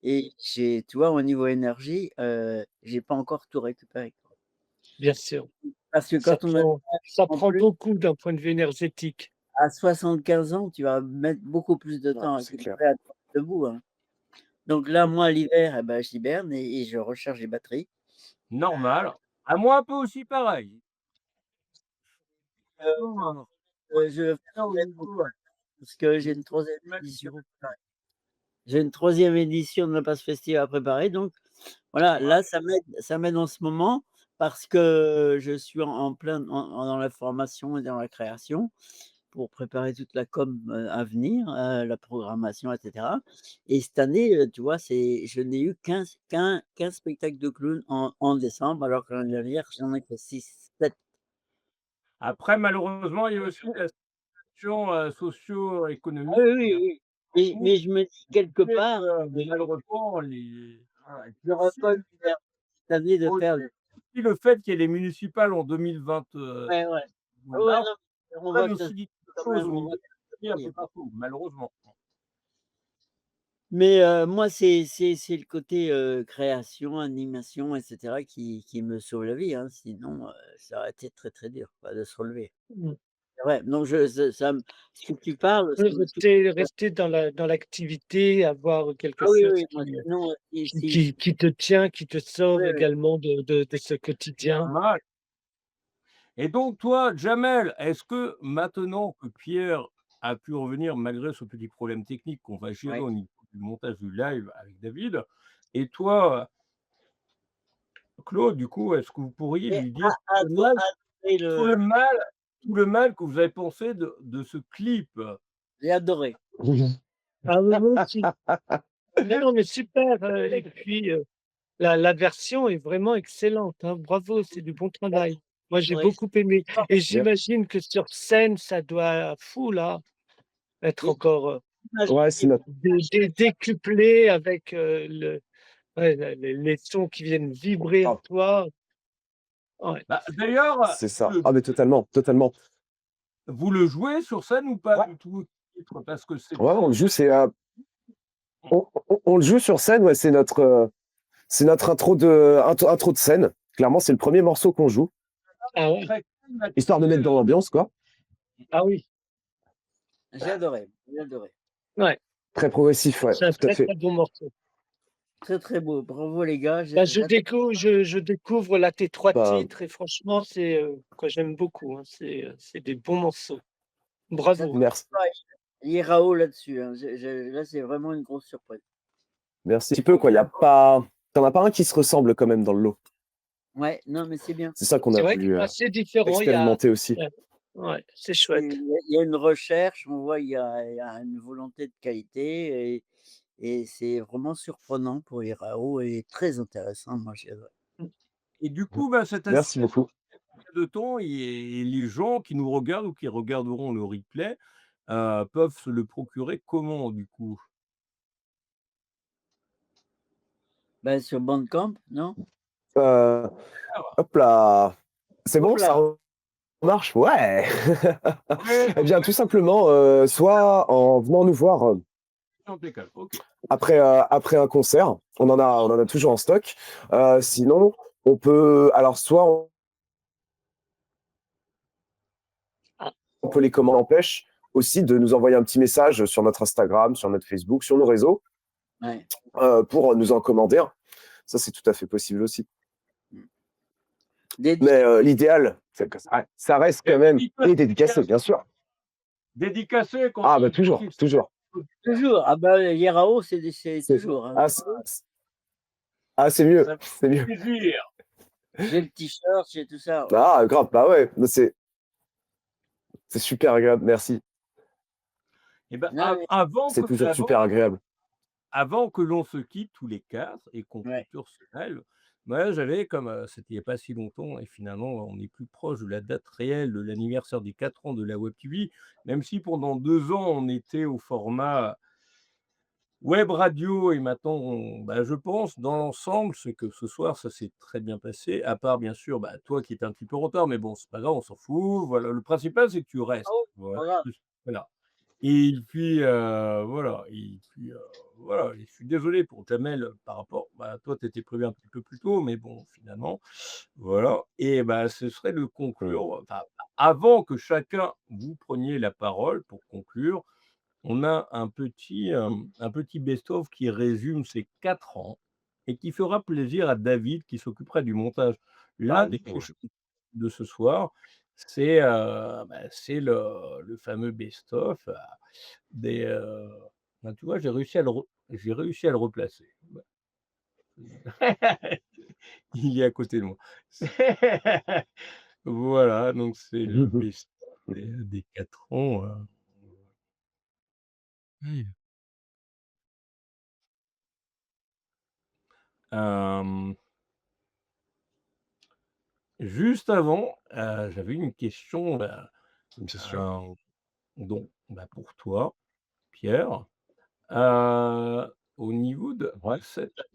et tu vois, au niveau énergie, j'ai pas encore tout récupéré, quoi. Bien sûr. Parce que Ça quand on a prend ça en prend plus, beaucoup d'un point de vue énergétique. à 75 ans, tu vas mettre beaucoup plus de Ouais, temps à c'est clair. récupérer à te mettre debout, hein. Donc là, moi, l'hiver, eh ben, j'hiberne et je recharge les batteries. normal. À moi un peu aussi pareil. Heu, Non, je vais au mettre mon niveau, parce que au j'ai une niveau troisième climatique. édition. Ouais. J'ai une troisième édition de la Passe Festive à préparer, donc voilà, Ouais, là, ça m'aide en ce moment parce que je suis en plein dans la formation et dans la création pour préparer toute la com, à venir, la programmation et cetera et cette année, tu vois, je n'ai eu qu'un spectacle de clown en décembre alors que l'année dernière, j'en ai fait 6-7. après malheureusement, il y a aussi la situation, Ah oui, socio-économique qui oui, a oui. Mais je me dis quelque fait part, que malheureusement les voilà et puis j'aurais aussi pas eu l'air cette année de faire le aussi le fait qu'il y ait les municipales en 2020, ouais, ouais. Ah ouais, là, non, on voit prennent que ça aussi des quand choses même, au on niveau voit que un ça peu partout, malheureusement. mais moi, c'est le côté, création, animation et cetera qui me sauve la vie, hein, sinon, ça aurait été très, très dur, quoi, de se relever. Mmh. C'est vrai, donc je ça me ce que tu parles, ça me touche. Rester dans l'activité, avoir quelque Ah oui, chose oui, moi sinon, qui te tient, qui te sauve oui, oui. également de ce quotidien. Normal. Et donc toi, Jamel, est-ce que maintenant que Pierre a pu revenir malgré ce petit problème technique qu'on va gérer Ouais. au niveau du montage du live avec David, et toi, Claude, du coup, est-ce que vous pourriez Et lui dire adoré tout le le mal tout le mal que vous avez pensé de ce clip? j'ai adoré. Ah oui, moi aussi. Mais non, mais super, et puis, la version est vraiment excellente, hein. Bravo, c'est du bon travail. Moi, j'ai Ouais, beaucoup aimé et Bien. j'imagine que sur scène, ça doit, fou là, être et encore, Ouais, c'est notre. décuplé avec, ouais, les sons qui viennent vibrer en Ah, toi. Ouais. Bah, d'ailleurs, c'est ça. Ah, mais totalement, totalement. vous le jouez sur scène ou pas Ouais, du tout? Parce que c'est ouais, on le joue, on le joue sur scène, ouais, c'est notre intro de scène. Clairement, c'est le premier morceau qu'on joue, Ah ouais? très histoire de mettre dans l'ambiance, quoi. Ah oui. j'ai adoré, j'ai adoré. Ouais, Très progressif, ouais, c'est un tout à très, fait. très bon morceau. Très, très beau. Bravo les gars, Bah, j'adore. je découvre là tes 3 Bah, titres et franchement, c'est, quoi, j'aime beaucoup, hein. C'est des bons morceaux. Bravo. merci. Irao là-dessus, hein. Là, c'est vraiment une grosse surprise. Merci. Un petit peu, quoi. T'en as pas un qui se ressemble quand même dans le lot. Ouais, non, mais c'est bien. C'est ça qu'on C'est a vrai que voulu c'est assez différent, il y a expérimenter aussi. ouais, c'est Il chouette. y a une recherche, on voit, il y a une volonté de qualité et c'est vraiment surprenant pour Irao et très intéressant. Moi, j'ai adoré. Et du coup, bah, cette Merci beaucoup. de temps et les gens qui nous regardent ou qui regarderont le replay, peuvent se le procurer comment du coup? Bah, sur Bandcamp, non? Euh, hop là. C'est Hop bon, ça là! marche? Ouais. Ouais, Eh bien, tout simplement, soit en venant nous voir impeccable, OK. après un concert, on en a toujours en stock. Sinon, on peut, alors soit Ah, on peut les commander en pêche, aussi de nous envoyer un petit message sur notre Instagram, sur notre Facebook, sur nos réseaux, Ouais. pour nous en commander un. Ça, c'est tout à fait possible aussi. Dédi Mais l'idéal, c'est que ça reste quand même et dédicacé, bien sûr. Dédicacé quand Ah il bah y a toujours, quelque chose toujours. toujours. Ah bah, Irao, c'est C'est toujours, hein. ah, c'est mieux, ça fait c'est mieux. plaisir. J'ai le t-shirt, j'ai tout ça. Ah grave, bah ouais, c'est super agréable, merci. Et ben, Non, mais C'est toujours super agréable. avant que l'on se quitte tous les 4 et qu'on ouais. clôture ce live, moi j'avais comme, c'était il y a pas si longtemps et finalement on est plus proche de la date réelle de l'anniversaire des 4 ans de la web TV, même si pendant 2 ans on était au format web radio et maintenant bah, je pense dans l'ensemble, c'est que ce soir ça s'est très bien passé, à part bien sûr, bah, toi qui étais un petit peu en retard, mais bon, c'est pas grave, on s'en fout. Voilà, le principal c'est que tu restes. Oh, Voilà, voilà. voilà. Et puis, voilà, et je suis désolé pour Jamel par rapport, bah, toi tu étais prévu un petit peu plus tôt, mais bon finalement, voilà. Et bah, ce serait de Mmh. conclure, enfin, avant que chacun vous preniez la parole pour conclure, on a un petit best-of qui résume ces 4 ans et qui fera plaisir à David qui s'occupera du montage. L'un des choses de ce soir, c'est le fameux best-of, des, bah, tu vois, j'ai réussi à le replacer. Bah, il est à côté de moi. Voilà, donc c'est le best-of des 4 ans, oui. Hem Juste avant, j'avais une question, bah, Bien sûr. heu, donc bah, pour toi, Pierre. Au niveau Ouais,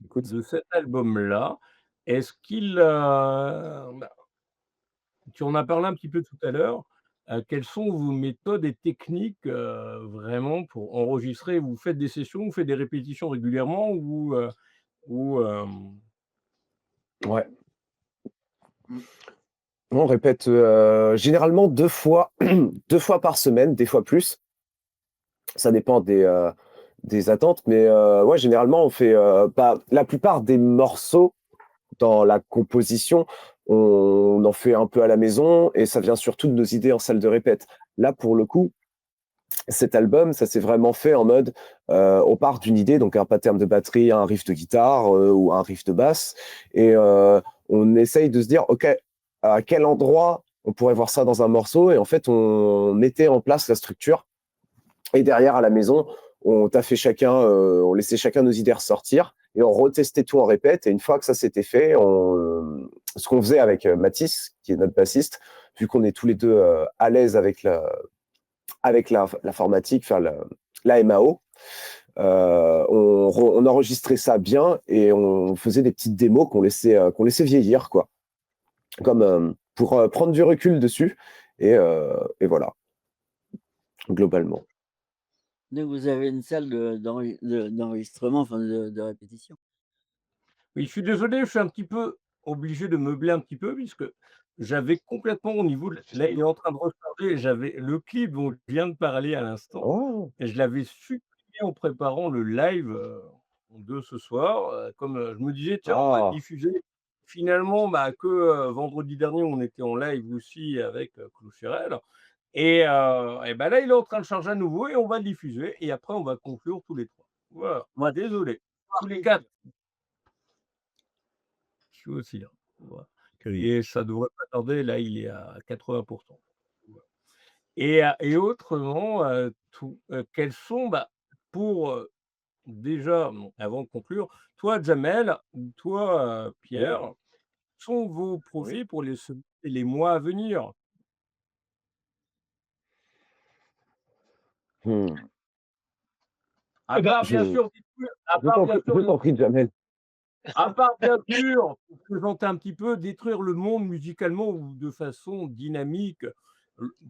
écoute. de cet album-là, est-ce qu'il, bah, tu en as parlé un petit peu tout à l'heure, quelles sont vos méthodes et techniques, vraiment pour enregistrer? Vous faites des sessions, vous faites des répétitions régulièrement ou, Ouais. Mmh. On répète, généralement 2 fois 2 fois par semaine, des fois plus. Ça dépend des attentes, mais ouais, généralement, on fait, bah, la plupart des morceaux dans la composition, on en fait un peu à la maison et ça vient surtout de nos idées en salle de répète. Là, pour le coup, cet album, ça s'est vraiment fait en mode, on part d'une idée, donc un pattern de batterie, un riff de guitare ou un riff de basse, et on essaye de se dire, OK, à quel endroit on pourrait voir ça dans un morceau, et en fait, on mettait en place la structure, et derrière, à la maison, on taffait chacun, on laissait chacun nos idées ressortir, et on retestait tout en répète, et une fois que ça s'était fait, ce qu'on faisait avec Mathis, qui est notre bassiste, vu qu'on est tous les deux à l'aise avec l'informatique, enfin la MAO, on enregistrait ça bien et on faisait des petites démos qu'on laissait vieillir, quoi, comme pour prendre du recul dessus et voilà, globalement. Donc vous avez une salle d'enregistrement, enfin de répétition. Oui, je suis désolé, je suis un petit peu obligé de meubler un petit peu puisque j'avais complètement au niveau de là, il est en train de recharger, j'avais le clip dont je viens de parler à l'instant Oh, et je l'avais supprimé en préparant le live, de ce soir, comme, je me disais: «Tiens, on va le ah, diffuser». Finalement, bah, que, vendredi dernier, on était en live aussi avec, Cloucherel et bah, là, il est en train de charger à nouveau et on va le diffuser et après on va conclure tous les 3. Voilà, Moi, désolé. Tous les 4. Je suis aussi, hein. Voilà et ça devrait pas tarder, là, il est à 80. Voilà et autrement, quels sont, bah, pour, déjà, avant de conclure, toi, Jamel, toi, oui, Pierre, sont vos oui. projets pour les semaines et les mois à venir? Hmm. À Eh ben, part bien Je, sûr à part bien sûr je t'en prie, Jamel. à part bien sûr, pour présenter un petit peu, détruire le monde musicalement ou de façon dynamique,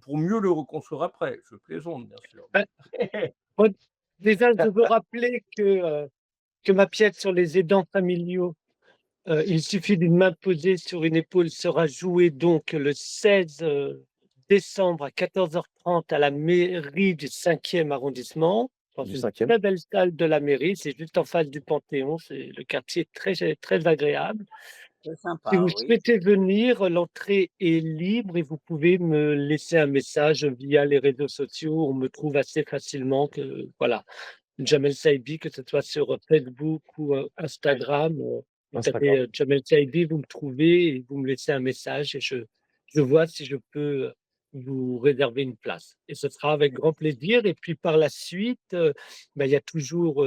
pour mieux le reconstruire après. Je plaisante bien sûr. ben, moi, déjà, je veux rappeler que ma pièce sur les aidants familiaux, il suffit d'une main posée sur une épaule, sera jouée donc le 16 décembre à 14h30 à la mairie du 5e arrondissement, dans Du une cinquième. très belle salle de la mairie. C'est juste en face du Panthéon. C'est le quartier est très agréable. c'est Si sympa, vous oui. souhaitez venir, l'entrée est libre et vous pouvez me laisser un message via les réseaux sociaux. On me trouve assez facilement que voilà, Jamel Saïbi, que ce soit sur Facebook ou Instagram. Vous tapez Instagram. Jamel Saïbi, vous me trouvez et vous me laissez un message et je vois si je peux vous réserver une place. Et ce sera avec grand plaisir. Et puis par la suite, il y a toujours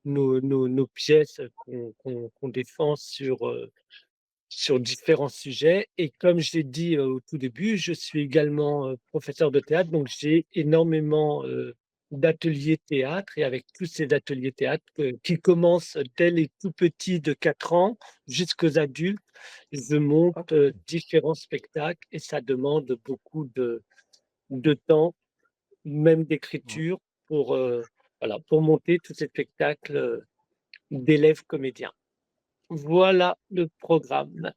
nos pièces qu'on défend sur différents sujets. Et comme j'ai dit au tout début, je suis également professeur de théâtre, donc j'ai énormément d'ateliers théâtre. Et avec tous ces ateliers théâtre qui commencent dès les tout petits de 4 ans jusqu'aux adultes, je monte Ok. différents spectacles et ça demande beaucoup de temps, même d'écriture, pour, voilà, pour monter tous ces spectacles d'élèves comédiens. Voilà le programme.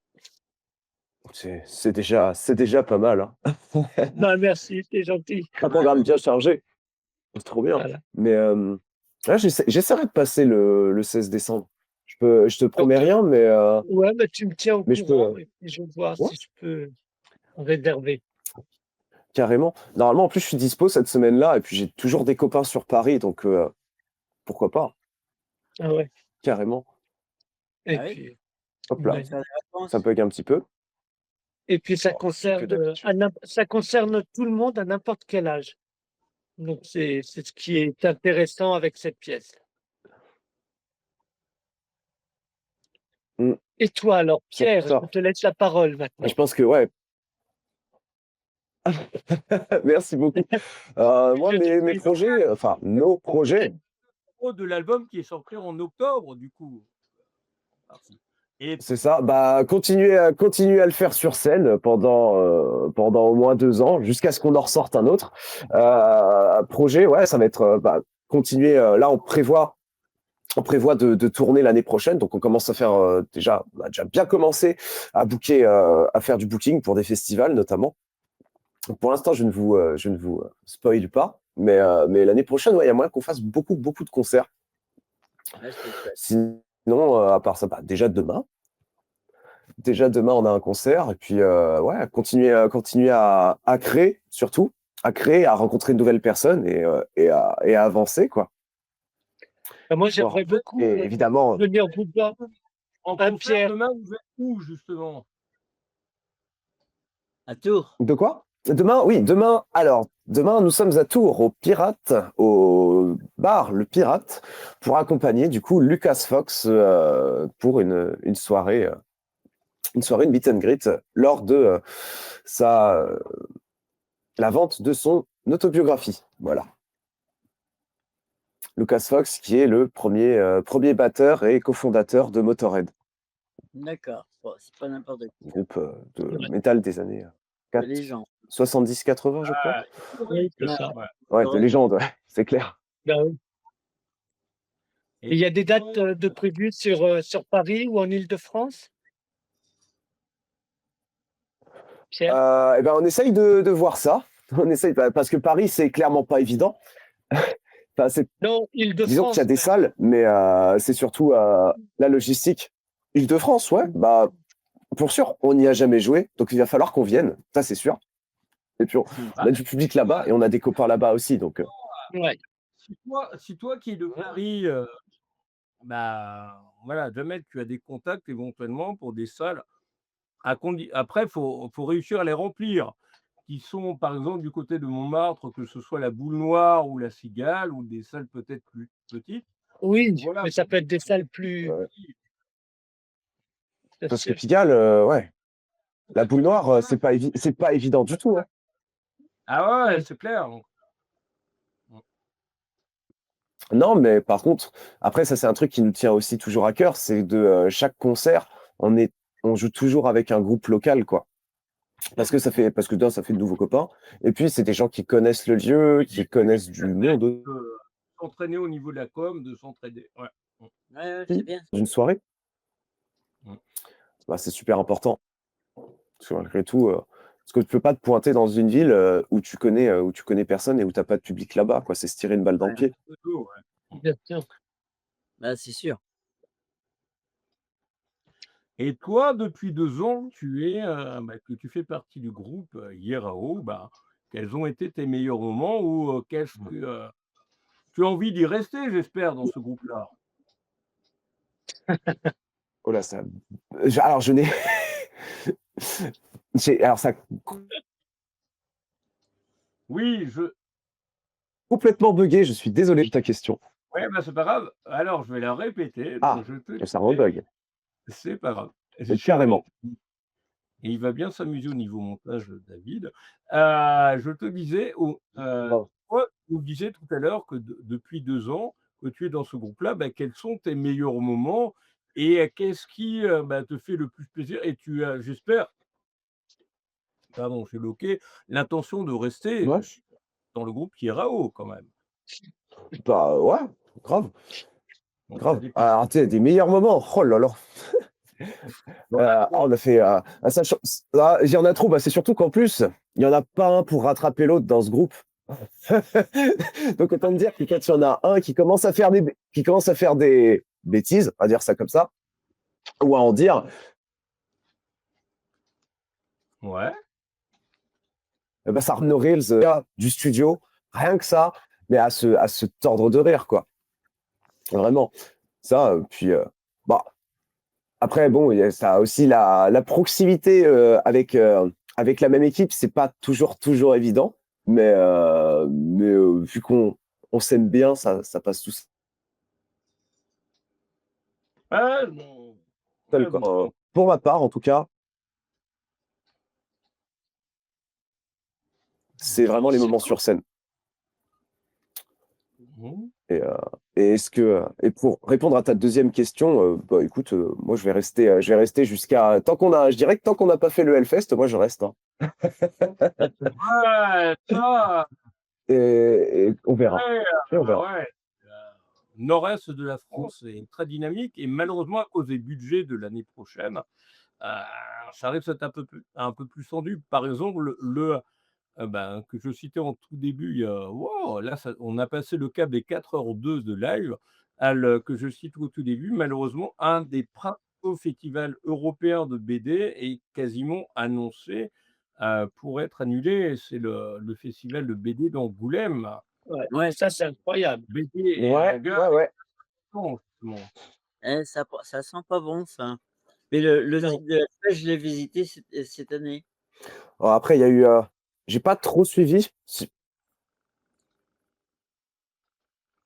C'est déjà pas mal, hein. Ben, merci, c'est gentil. Un programme bien chargé. C'est trop bien. Voilà. Mais là, j'essaierai de passer le 16 décembre. Je te Donc, promets rien, ouais, bah, tu me tiens au mais je peux. courant et puis je vois Ouais, si je peux réserver. carrément. Normalement, en plus, je suis dispo cette semaine-là, et puis j'ai toujours des copains sur Paris, donc pourquoi pas, Ah ouais. carrément. Et Ah oui, puis, Hop là, ça imagine. des ça vacances. bug un petit peu. Et puis ça Oh, que concerne, d'habitude. ça concerne tout le monde à n'importe quel âge. Donc c'est ce qui est intéressant avec cette pièce. Mm, Et toi alors, c'est Pierre, ça. je te laisse la parole Je maintenant. pense que, ouais. Merci beaucoup. Moi, Je t'en mes prie. projets, enfin, nos projets, De l'album qui est sorti en octobre, du coup. Merci. Et c'est ça. Bah, continuer à le faire sur scène pendant au moins 2 ans, jusqu'à ce qu'on en ressorte un autre. Projet, ouais, ça va être continuer. Là, on prévoit de tourner l'année prochaine, donc on commence à faire on a déjà bien commencé à booker, à faire du booking pour des festivals notamment. Donc, pour l'instant, je ne vous spoil pas, mais l'année prochaine, ouais, il y a moyen qu'on fasse beaucoup beaucoup de concerts. Ouais, c'est chouette. Sinon, à part ça, déjà demain. déjà demain, on a un concert et puis, ouais, continuer à créer surtout, à créer, à rencontrer de nouvelles personnes et à avancer, quoi. Moi, Fort j'aimerais beaucoup et évidemment venir vous voir. En Ah, concert Pierre, demain, vous êtes où justement? À Tours. de quoi? Demain, nous sommes à Tours, au Pirate, au bar Le Pirate, pour accompagner du coup Lucas Fox pour une meet and greet lors de sa la vente de son autobiographie. Voilà. Lucas Fox, qui est le premier batteur et cofondateur de Motorhead, D'accord. Bon, c'est pas n'importe qui, hein. groupe de ouais, métal des années De légende. 70-80, je crois. Ah, oui, c'est Ouais. ça. ouais. Ouais, de Heureusement. légende, ouais, c'est clair. Ben oui. Et il y a des dates de prévues sur Paris ou en Île-de-France, Pierre? Eh ben, on essaye de voir ça. On essaye, parce que Paris, c'est clairement pas évident. Enfin, Non, disons qu'il y a Île-de-France des même. salles, mais c'est surtout la logistique. Île-de-France, ouais, bah, pour sûr, on n'y a jamais joué, donc il va falloir qu'on vienne, ça c'est sûr. Et puis, on Ah, a du public là-bas et on a des copains là-bas aussi, donc Ouais. si toi qui es de Paris, bah, voilà, jamais tu as des contacts éventuellement pour des salles après, faut réussir à les remplir, qui sont, par exemple, du côté de Montmartre, que ce soit la Boule Noire ou la Cigale ou des salles peut-être plus petites. Oui, Voilà, mais ça peut être des salles plus, ouais. bien Parce que sûr. Pigalle, ouais, la boule noire, c'est pas évident du tout, hein. Ah ouais, Mmh. c'est clair. Mmh. Non, mais par contre, après, ça, c'est un truc qui nous tient aussi toujours à cœur, c'est chaque concert, on joue toujours avec un groupe local, quoi. Parce que d'un, ça fait de nouveaux copains, et puis c'est des gens qui connaissent le lieu, qui connaissent du monde S'entraîner au niveau de la com, de s'entraider. Ouais. Mmh. Ouais, ouais, c'est aussi, bien. dans une soirée. Mmh. Bah, c'est super important. Parce que malgré tout, parce que tu peux pas te pointer dans une ville où tu connais personne et où t'as pas de public là-bas, quoi. C'est se tirer une balle dans le Ouais. pied. Plutôt, ouais. Bien sûr. Bah, c'est sûr. Et toi, depuis 2 ans, que tu fais partie du groupe, Yerao, bah, quels ont été tes meilleurs moments ou, qu'est-ce que, tu as envie d'y rester, j'espère, dans ce groupe-là? Oh là, ça alors je n'ai alors ça a Oui, complètement buggé, je suis désolé de ta question. ouais, bah, c'est pas grave. Alors je vais la répéter, Ah, donc je te ça disais rebug. c'est pas grave. J'y suis Carrément. revenu et il va bien s'amuser au niveau montage, David. Je te disais Oh. toi, tu me disais tout à l'heure que depuis 2 ans que tu es dans ce groupe-là, bah, quels sont tes meilleurs moments et qu'est-ce qui, bah, te fait le plus plaisir? Et tu as, j'espère, pardon, j'ai bloqué, l'intention de rester Ouais, dans le groupe Kierao quand même. bah, ouais, grave, Donc tu as grave. des petits Alors, tu sais, des meilleurs moments, oh là là. On a fait, sachant il y en a trop, bah, c'est surtout qu'en plus, il y en a pas un pour rattraper l'autre dans ce groupe. Donc autant te dire que quand il y en a un qui commence à faire des bêtises, on va dire ça comme ça, ou à en dire, ouais. bah, ça remet nos reels du studio, rien que ça, mais à se tordre de rire, quoi. Vraiment. Ça, puis, bah, après, bon, il y a ça aussi la proximité avec la même équipe, c'est pas toujours évident, mais vu qu'on s'aime bien, ça passe tout Ah non. seul, Ouais, quoi. bon, Pour ma part, en tout cas, c'est vraiment les C'est moments cool. sur scène. mmh. Et pour répondre à ta deuxième question, bah écoute, moi je vais rester jusqu'à je dirais que tant qu'on n'a pas fait le Hellfest, moi je reste, hein. Ouais, ça, Et on verra. ouais, Et on verra. ouais, nord-est de la France est très dynamique et malheureusement à cause des budgets de l'année prochaine, heu, ça risque d'être un peu plus tendu. Par exemple, ben, que je citais en tout début, il y a wow, là ça on a passé le cap des 4h02 de live, que je cite au tout début. Malheureusement, un des au festival européen de BD est quasiment annoncé, pour être annulé. C'est le festival de BD d'Angoulême. Ouais, Ouais, ça, c'est incroyable. BD et Ouais, manga ouais. justement. ça sent pas bon ça. Mais le Non. site de la pêche, je l'ai visité cette année. Alors après, il y a eu. J'ai pas trop suivi.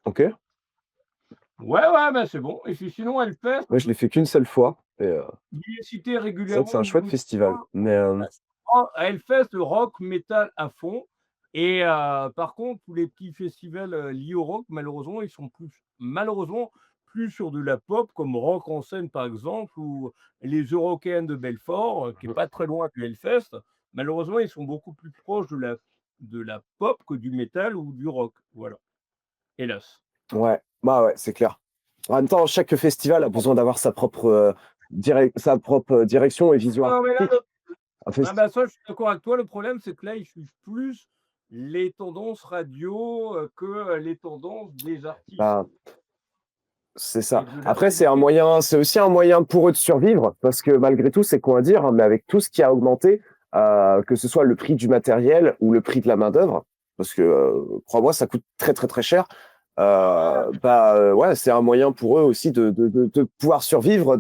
Ok. Ouais, bah, c'est bon et puis sinon Hellfest, Ouais, je l'ai fait qu'une seule fois. Et il est cité c'est vrai que régulièrement c'est au un chouette niveau du festival. Mais Ah, à Hellfest, rock, métal à fond et par contre, tous les petits festivals, liés au rock, malheureusement, ils sont plus sur de la pop comme Rock en scène, par exemple, ou les Eurocaines de Belfort, qui est pas très loin du Hellfest. Malheureusement, ils sont beaucoup plus proches de la pop que du métal ou du rock. Voilà, hélas. ouais, bah ouais, c'est clair. En même temps, chaque festival a besoin d'avoir sa propre direction et vision Non, mais là, artistique. Un ah bah, ça, je suis d'accord avec toi. Le problème, c'est que là, ils suivent plus les tendances radio, que les tendances des artistes bah, c'est et ça. de la Après, qualité. c'est aussi un moyen pour eux de survivre, parce que malgré tout, c'est con à dire, hein, mais avec tout ce qui a augmenté, que ce soit le prix du matériel ou le prix de la main-d'œuvre, parce que crois-moi, ça coûte très très très cher. Ouais, c'est un moyen pour eux aussi de pouvoir survivre,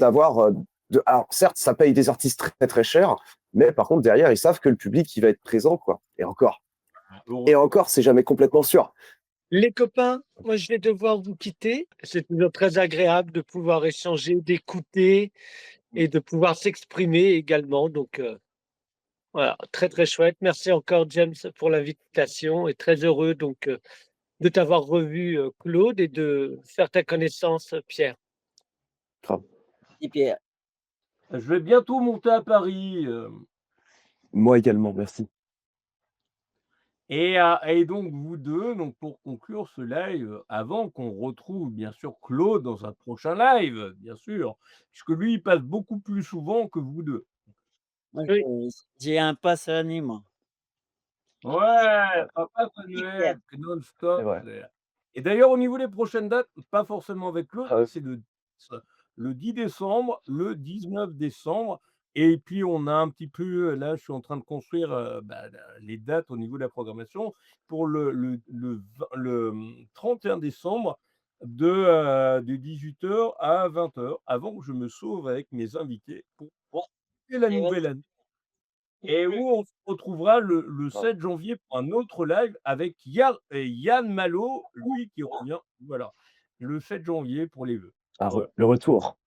alors certes, ça paye des artistes très très cher, mais par contre derrière, ils savent que le public il va être présent, quoi. Et encore, c'est jamais complètement sûr. Les copains, moi, je vais devoir vous quitter. C'est toujours très agréable de pouvoir échanger, d'écouter et de pouvoir s'exprimer également. Donc, voilà, très, très chouette. Merci encore, James, pour l'invitation et très heureux donc de t'avoir revu, Claude, et de faire ta connaissance, Pierre. Grave. et Pierre. Je vais bientôt monter à Paris, Moi également, merci. et donc vous 2, donc pour conclure ce live, avant qu'on retrouve bien sûr Claude dans un prochain live, bien sûr, puisque lui, il passe beaucoup plus souvent que vous 2. Moi, Oui, j'ai un pass à l'année, moi. Ouais, papa Hyper. Noël, c'est C'est non-stop. vrai. Et d'ailleurs, au niveau des prochaines dates, pas forcément avec Claude, Ah ouais. c'est le 10 décembre, le 19 décembre. Et puis, on a un petit peu, là, je suis en train de construire les dates au niveau de la programmation pour le 31 décembre de 18h à 20h, avant que je me sauve avec mes invités pour fêter la Et nouvelle année. Et où on se retrouvera le Grave. 7 janvier pour un autre live avec Yann Malo, lui qui revient, voilà, le 7 janvier pour les vœux. Ouais. Le retour.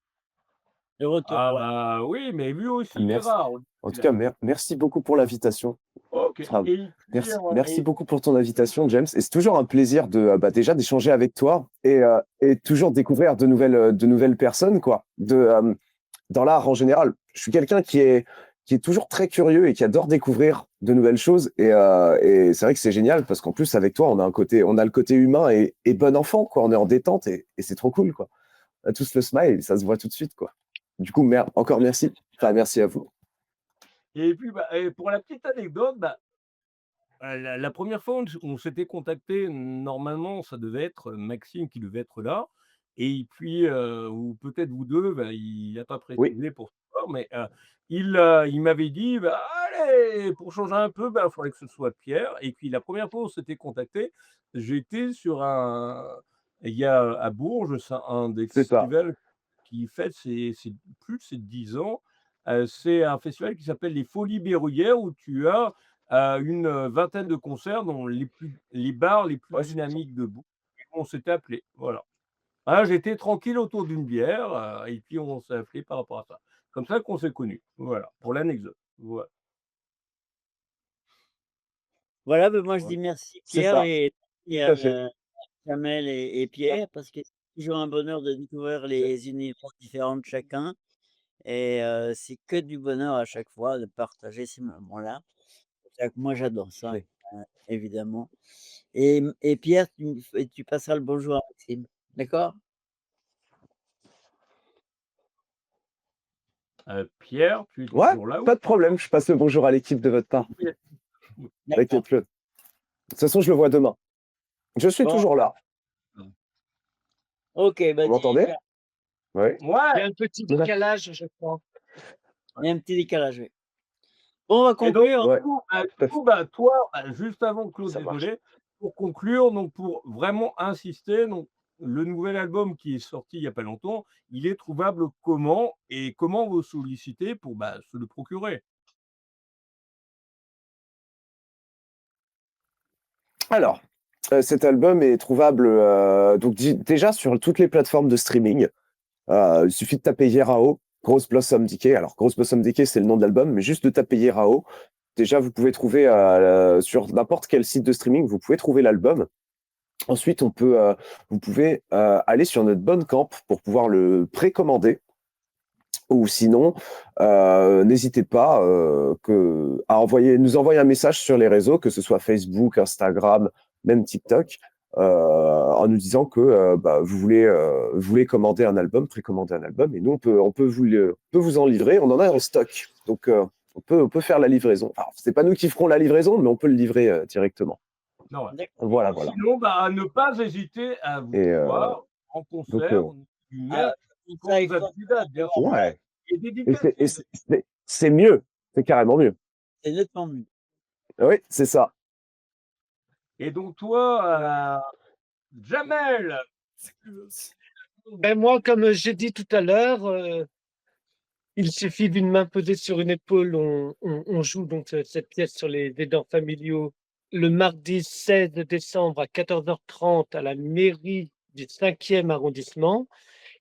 le retour, Ah ouais. bah, oui, mais lui aussi il Merci. viendra, En tout cas, merci beaucoup pour l'invitation. OK Enfin, et puis, merci beaucoup pour ton invitation, James. Et c'est toujours un plaisir déjà d'échanger avec toi et toujours découvrir de nouvelles personnes, quoi. Dans l'art en général. Je suis quelqu'un qui est toujours très curieux et qui adore découvrir de nouvelles choses. Et c'est vrai que c'est génial parce qu'en plus, avec toi, on a le côté humain et bon enfant, quoi. On est en détente et c'est trop cool, quoi. On a tous le smile, ça se voit tout de suite, quoi. Du coup, encore merci. Enfin, merci à vous. et puis, et pour la petite anecdote, la 1re fois où on s'était contacté, normalement, ça devait être Maxime qui devait être là et puis, ou peut-être vous 2, il a pas Oui, précisé pour ce soir, mais, il m'avait dit: «Bah, allez, pour changer un peu, il faudrait que ce soit Pierre» et puis la 1re fois où on s'était contacté, j'étais sur il y a à Bourges, c'est un des c'est ça. festivals qui fête ses 10 ans, c'est un festival qui s'appelle les Folies Berruyères où tu as une vingtaine de concerts dont les bars les plus Ouais, dynamiques de Bourg et on s'était appelés, voilà. Ah, j'étais tranquille autour d'une bière, et puis on s'est appelés par rapport à ça. Comme ça qu'on s'est connus, voilà, pour l'anecdote. Voilà, Voilà, ben moi je voilà. dis merci c'est Pierre ça. et Tout à fait. Jamel et Pierre, parce que c'est toujours un bonheur de découvrir les univers différents de chacun et c'est que du bonheur à chaque fois de partager ces moments-là. C'est ça que moi j'adore ça, Oui. évidemment et Pierre, tu passeras le bonjour à Maxime, d'accord? Pierre, tu es Ouais, toujours là ou pas de problème. Je passe le bonjour à l'équipe de votre part. pas? D'accord. T'inquiète, Claude. De toute façon, je le vois demain. Je suis Bon, toujours là. OK, bah Vous dis m'entendez? ciao. Ouais. Il y a Ouais. un petit Ouais. décalage, je crois. Il y a un petit décalage, oui. Bon, on va Et donc, conclure. Ouais. Tout à fait. toi, juste avant Claude, Ça marche. désolé, pour conclure, donc pour vraiment insister, donc le nouvel album qui est sorti il y a pas longtemps, il est trouvable comment et comment vous solliciter pour, se le procurer? Alors, cet album est trouvable, donc déjà sur toutes les plateformes de streaming. Il suffit de taper Yerao, Grosse Blossom Decay. Alors Grosse Blossom Decay, c'est le nom de l'album, mais juste de taper Yerao. Déjà, vous pouvez trouver, sur n'importe quel site de streaming, vous pouvez trouver l'album. Ensuite, vous pouvez, aller sur notre Bandcamp pour pouvoir le précommander. Ou sinon, n'hésitez pas, à nous envoyer un message sur les réseaux, que ce soit Facebook, Instagram, même TikTok, en nous disant que, vous voulez commander un album, précommander un album, et nous on peut vous en livrer. On en a en stock, donc on peut faire la livraison. Alors, c'est pas nous qui ferons la livraison, mais on peut le livrer directement. Non, ouais. D'accord. Voilà, voilà. Sinon, ne pas hésiter à vous Et voir en donc, concert du Ah, mercre quand ça, vous avez des dates, bien sûr. ouais. Et Et dédicacez. c'est mieux, c'est carrément mieux. c'est nettement mieux. Oui, c'est ça. Et donc toi, Jamel, Ben moi, comme j'ai dit tout à l'heure, il suffit d'une main posée sur une épaule, on joue donc cette pièce sur les aidants familiaux le mardi 16 décembre à 14h30 à la mairie du 5e arrondissement.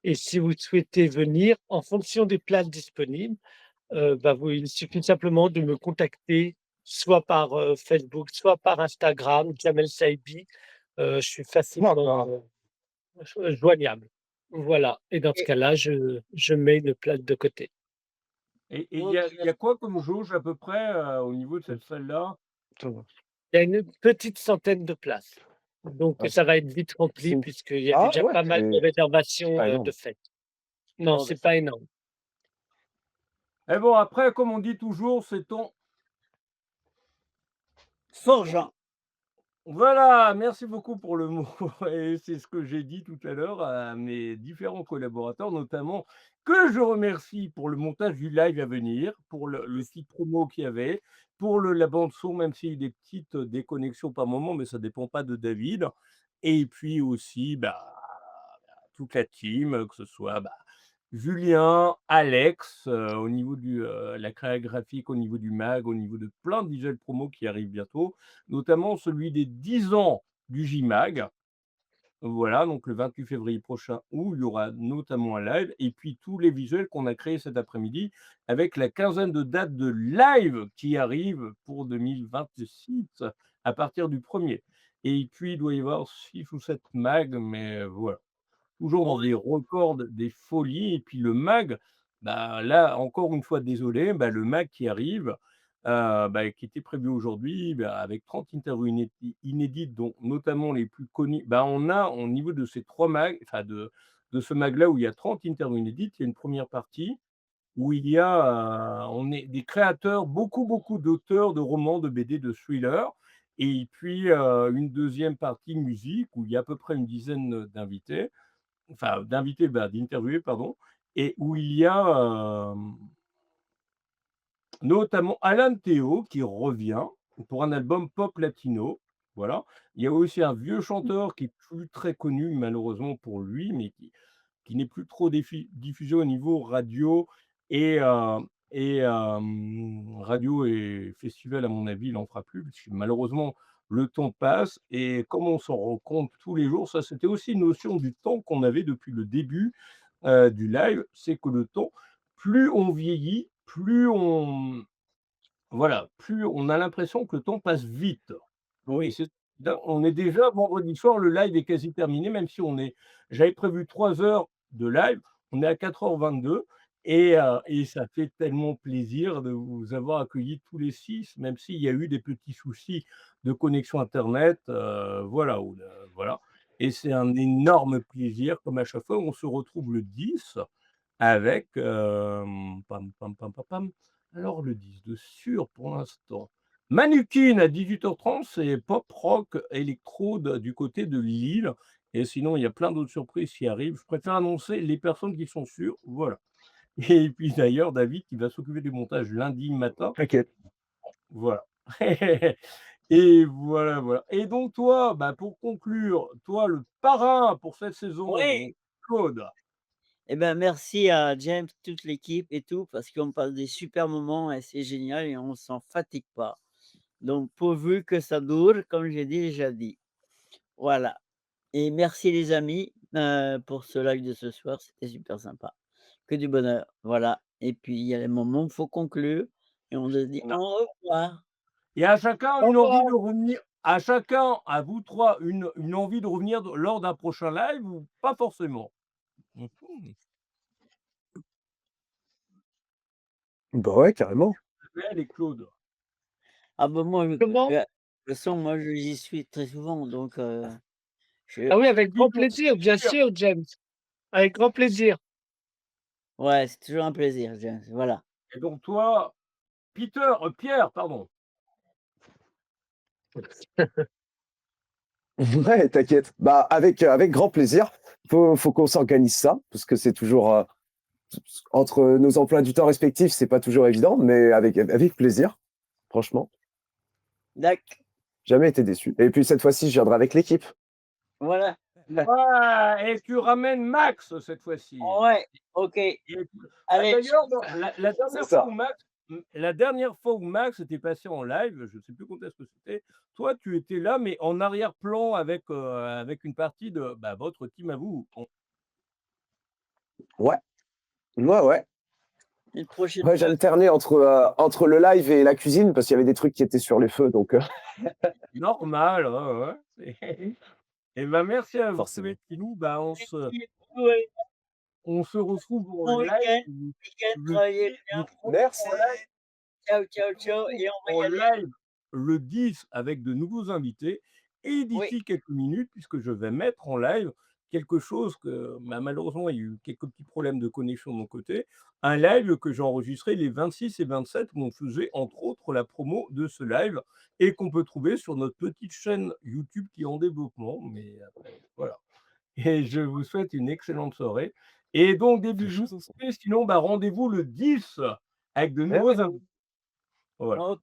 Et si vous souhaitez venir, en fonction des places disponibles, il suffit simplement de me contacter, soit par Facebook, soit par Instagram, Jamel Saibi. Je suis facilement joignable. Voilà. Et dans ce Et cas-là, je mets une place de côté. et il donc, y a quoi comme jauge à peu près au niveau de cette salle-là? Il y a une petite centaine de places. Donc Ah, ça va être vite c'est rempli une puisqu'il y a déjà ouais, pas mal de c'est réservations pas de énorme. fait. Non, bon, ben, c'est pas énorme. Et bon, après, comme on dit toujours, c'est ton Forgeant. voilà, merci beaucoup pour le mot et c'est ce que j'ai dit tout à l'heure à mes différents collaborateurs, notamment que je remercie pour le montage du live à venir, pour le site promo qu'il y avait, pour la bande son, même s'il y a eu des petites déconnexions par moment, mais ça dépend pas de David. Et puis aussi, toute la team, que ce soit, Julien, Alex, au niveau la créa graphique, au niveau du mag, au niveau de plein de visuels promo qui arrivent bientôt, notamment celui des 10 ans du JMag. Voilà, donc le 28 février prochain, où il y aura notamment un live, et puis tous les visuels qu'on a créés cet après-midi, avec la quinzaine de dates de live qui arrivent pour 2026, à partir du 1er. Et puis, il doit y avoir 6 ou 7 mags, mais voilà. Toujours dans Bon, des records, des folies et puis le mag, là, encore une fois désolé, le mag qui arrive, qui était prévu aujourd'hui, avec 30 interviews inédites, dont notamment les plus connues. On a au niveau de ces 3 mags, enfin de ce mag-là où il y a 30 interviews inédites, il y a une première partie où il y a, on est des créateurs, beaucoup, beaucoup d'auteurs de romans, de BD, de thrillers et puis, une deuxième partie musique où il y a à peu près une dizaine d'invités. Enfin, d'invités, d'interviewés, pardon, et où il y a, notamment Alan Théo qui revient pour un album pop latino, voilà. Il y a aussi un vieux chanteur qui est plus très connu malheureusement pour lui, mais qui n'est plus trop diffusé au niveau radio et radio et festival à mon avis, il en fera plus parce que malheureusement le temps passe et comme on s'en rend compte tous les jours, ça c'était aussi une notion du temps qu'on avait depuis le début, du live, c'est que le temps, plus on vieillit, plus on voilà, plus on a l'impression que le temps passe vite. Et oui. c'est on est déjà vendredi soir, le live est quasi terminé, même si j'avais prévu 3 heures de live, on est à 4h22 et ça fait tellement plaisir de vous avoir accueillis tous les 6, même s'il y a eu des petits soucis de connexion internet, voilà, voilà et c'est un énorme plaisir comme à chaque fois, on se retrouve le 10 avec, pam pam pam pam pam, alors le 10 de sûr pour l'instant. Manukin à 18h30, c'est pop rock électro du côté de Lille Et sinon, il y a plein d'autres surprises qui arrivent. Je préfère annoncer les personnes qui sont sûres, voilà. Et puis d'ailleurs, David qui va s'occuper du montage lundi matin, T'inquiète. voilà. Et voilà, voilà. Et donc toi, bah, pour conclure, toi le parrain pour cette saison, Oui. donc Claude. Eh ben, merci à James, toute l'équipe et tout, parce qu'on passe des super moments et c'est génial et on s'en fatigue pas. Donc, pourvu que ça dure, comme j'ai déjà dit. Voilà. Et merci les amis pour ce live de ce soir, c'était super sympa. Que du bonheur, voilà. Et puis il y a les moments où il faut conclure et on se dit Non. au revoir. Et à chacun Au une envie revoir. de revenir à chacun, à vous 3, une envie de revenir lors d'un prochain live ou pas forcément? Mmh. Bah ouais, carrément. Isabelle et Claude. Ah ben moi, Comment? de toute façon, moi j'y suis très souvent, donc je Ah oui, avec grand Dis-donc, plaisir, bien sûr, James. Avec grand plaisir. ouais, c'est toujours un plaisir, James, voilà. et donc toi, Pierre, pardon. Ouais, t'inquiète. Bah, avec grand plaisir. Faut qu'on s'organise ça, parce que c'est toujours entre nos emplois du temps respectifs, c'est pas toujours évident, mais avec plaisir, franchement. D'accord, Jamais été déçu. Et puis cette fois-ci, je viendrai avec l'équipe. voilà. Ouais, et tu ramènes Max cette fois-ci. Ouais, OK. Et Allez, d'ailleurs, la C'est dernière fois ça. où la dernière fois où Max était passé en live, je ne sais plus quand est-ce que c'était, toi tu étais là, mais en arrière-plan avec une partie de votre team à vous. Ouais, ouais. une prochaine Ouais, fois. j'alternais entre le live et la cuisine parce qu'il y avait des trucs qui étaient sur les feux, donc Normal, ouais, ouais. Et merci à vous forcément. Kinou, Ouais, on se retrouve en bon week-end, live le travaillez 10, bien. Merci. Ciao, ciao, ciao et on va en y aller. live le 10 avec de nouveaux invités et Oui, d'ici quelques minutes, puisque je vais mettre en live quelque chose que malheureusement, il y a eu quelques petits problèmes de connexion de mon côté, un live que j'ai enregistré les 26 et 27 où on faisait entre autres la promo de ce live et qu'on peut trouver sur notre petite chaîne YouTube qui est en développement, mais après, voilà. Et je vous souhaite une excellente soirée et donc des Très bisous chose ensemble. et sinon, rendez-vous le 10 avec de nouveaux Merci. invités. Voilà. OK,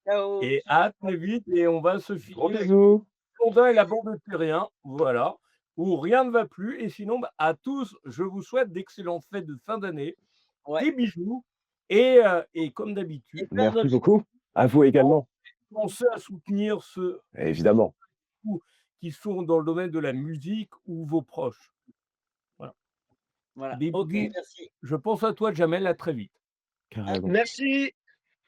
ciao. Et à très vite et on va se Gros filer avec bisous. Blondin et la bande de terriens, voilà, où rien ne va plus et sinon, à tous, je vous souhaite d'excellentes fêtes de fin d'année, Ouais, des bisous et comme et d'habitude, plein Merci de beaucoup. À vous également. pensez à soutenir ceux Évidemment. qui sont dans le domaine de la musique ou vos proches. Voilà. voilà. Des OK, bisous. merci. Je pense à toi Jamel, à très vite. Carrément. Merci.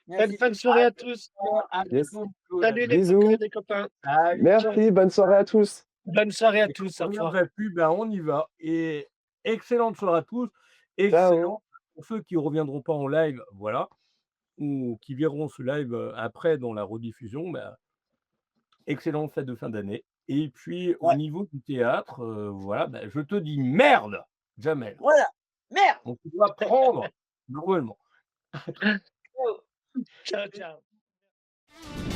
Belle Merci. fin de soirée à tous. À Yes. bientôt, Claude. Salut Bisous. les copains. Salut. Merci. Bonne soirée à tous. Bonne soirée à Et tous. quand Au rien ne revoir. va plus, on y va et excellente soirée à tous. Ciao. Excellent pour ceux qui ne reviendront pas en live, voilà, ou qui verront ce live, après dans la rediffusion, excellente fête de fin d'année et puis au Ouais, niveau du théâtre, voilà, je te dis merde, Jamel. voilà. Merde. Donc tu dois prendre normalement. Ciao. Ciao, ciao.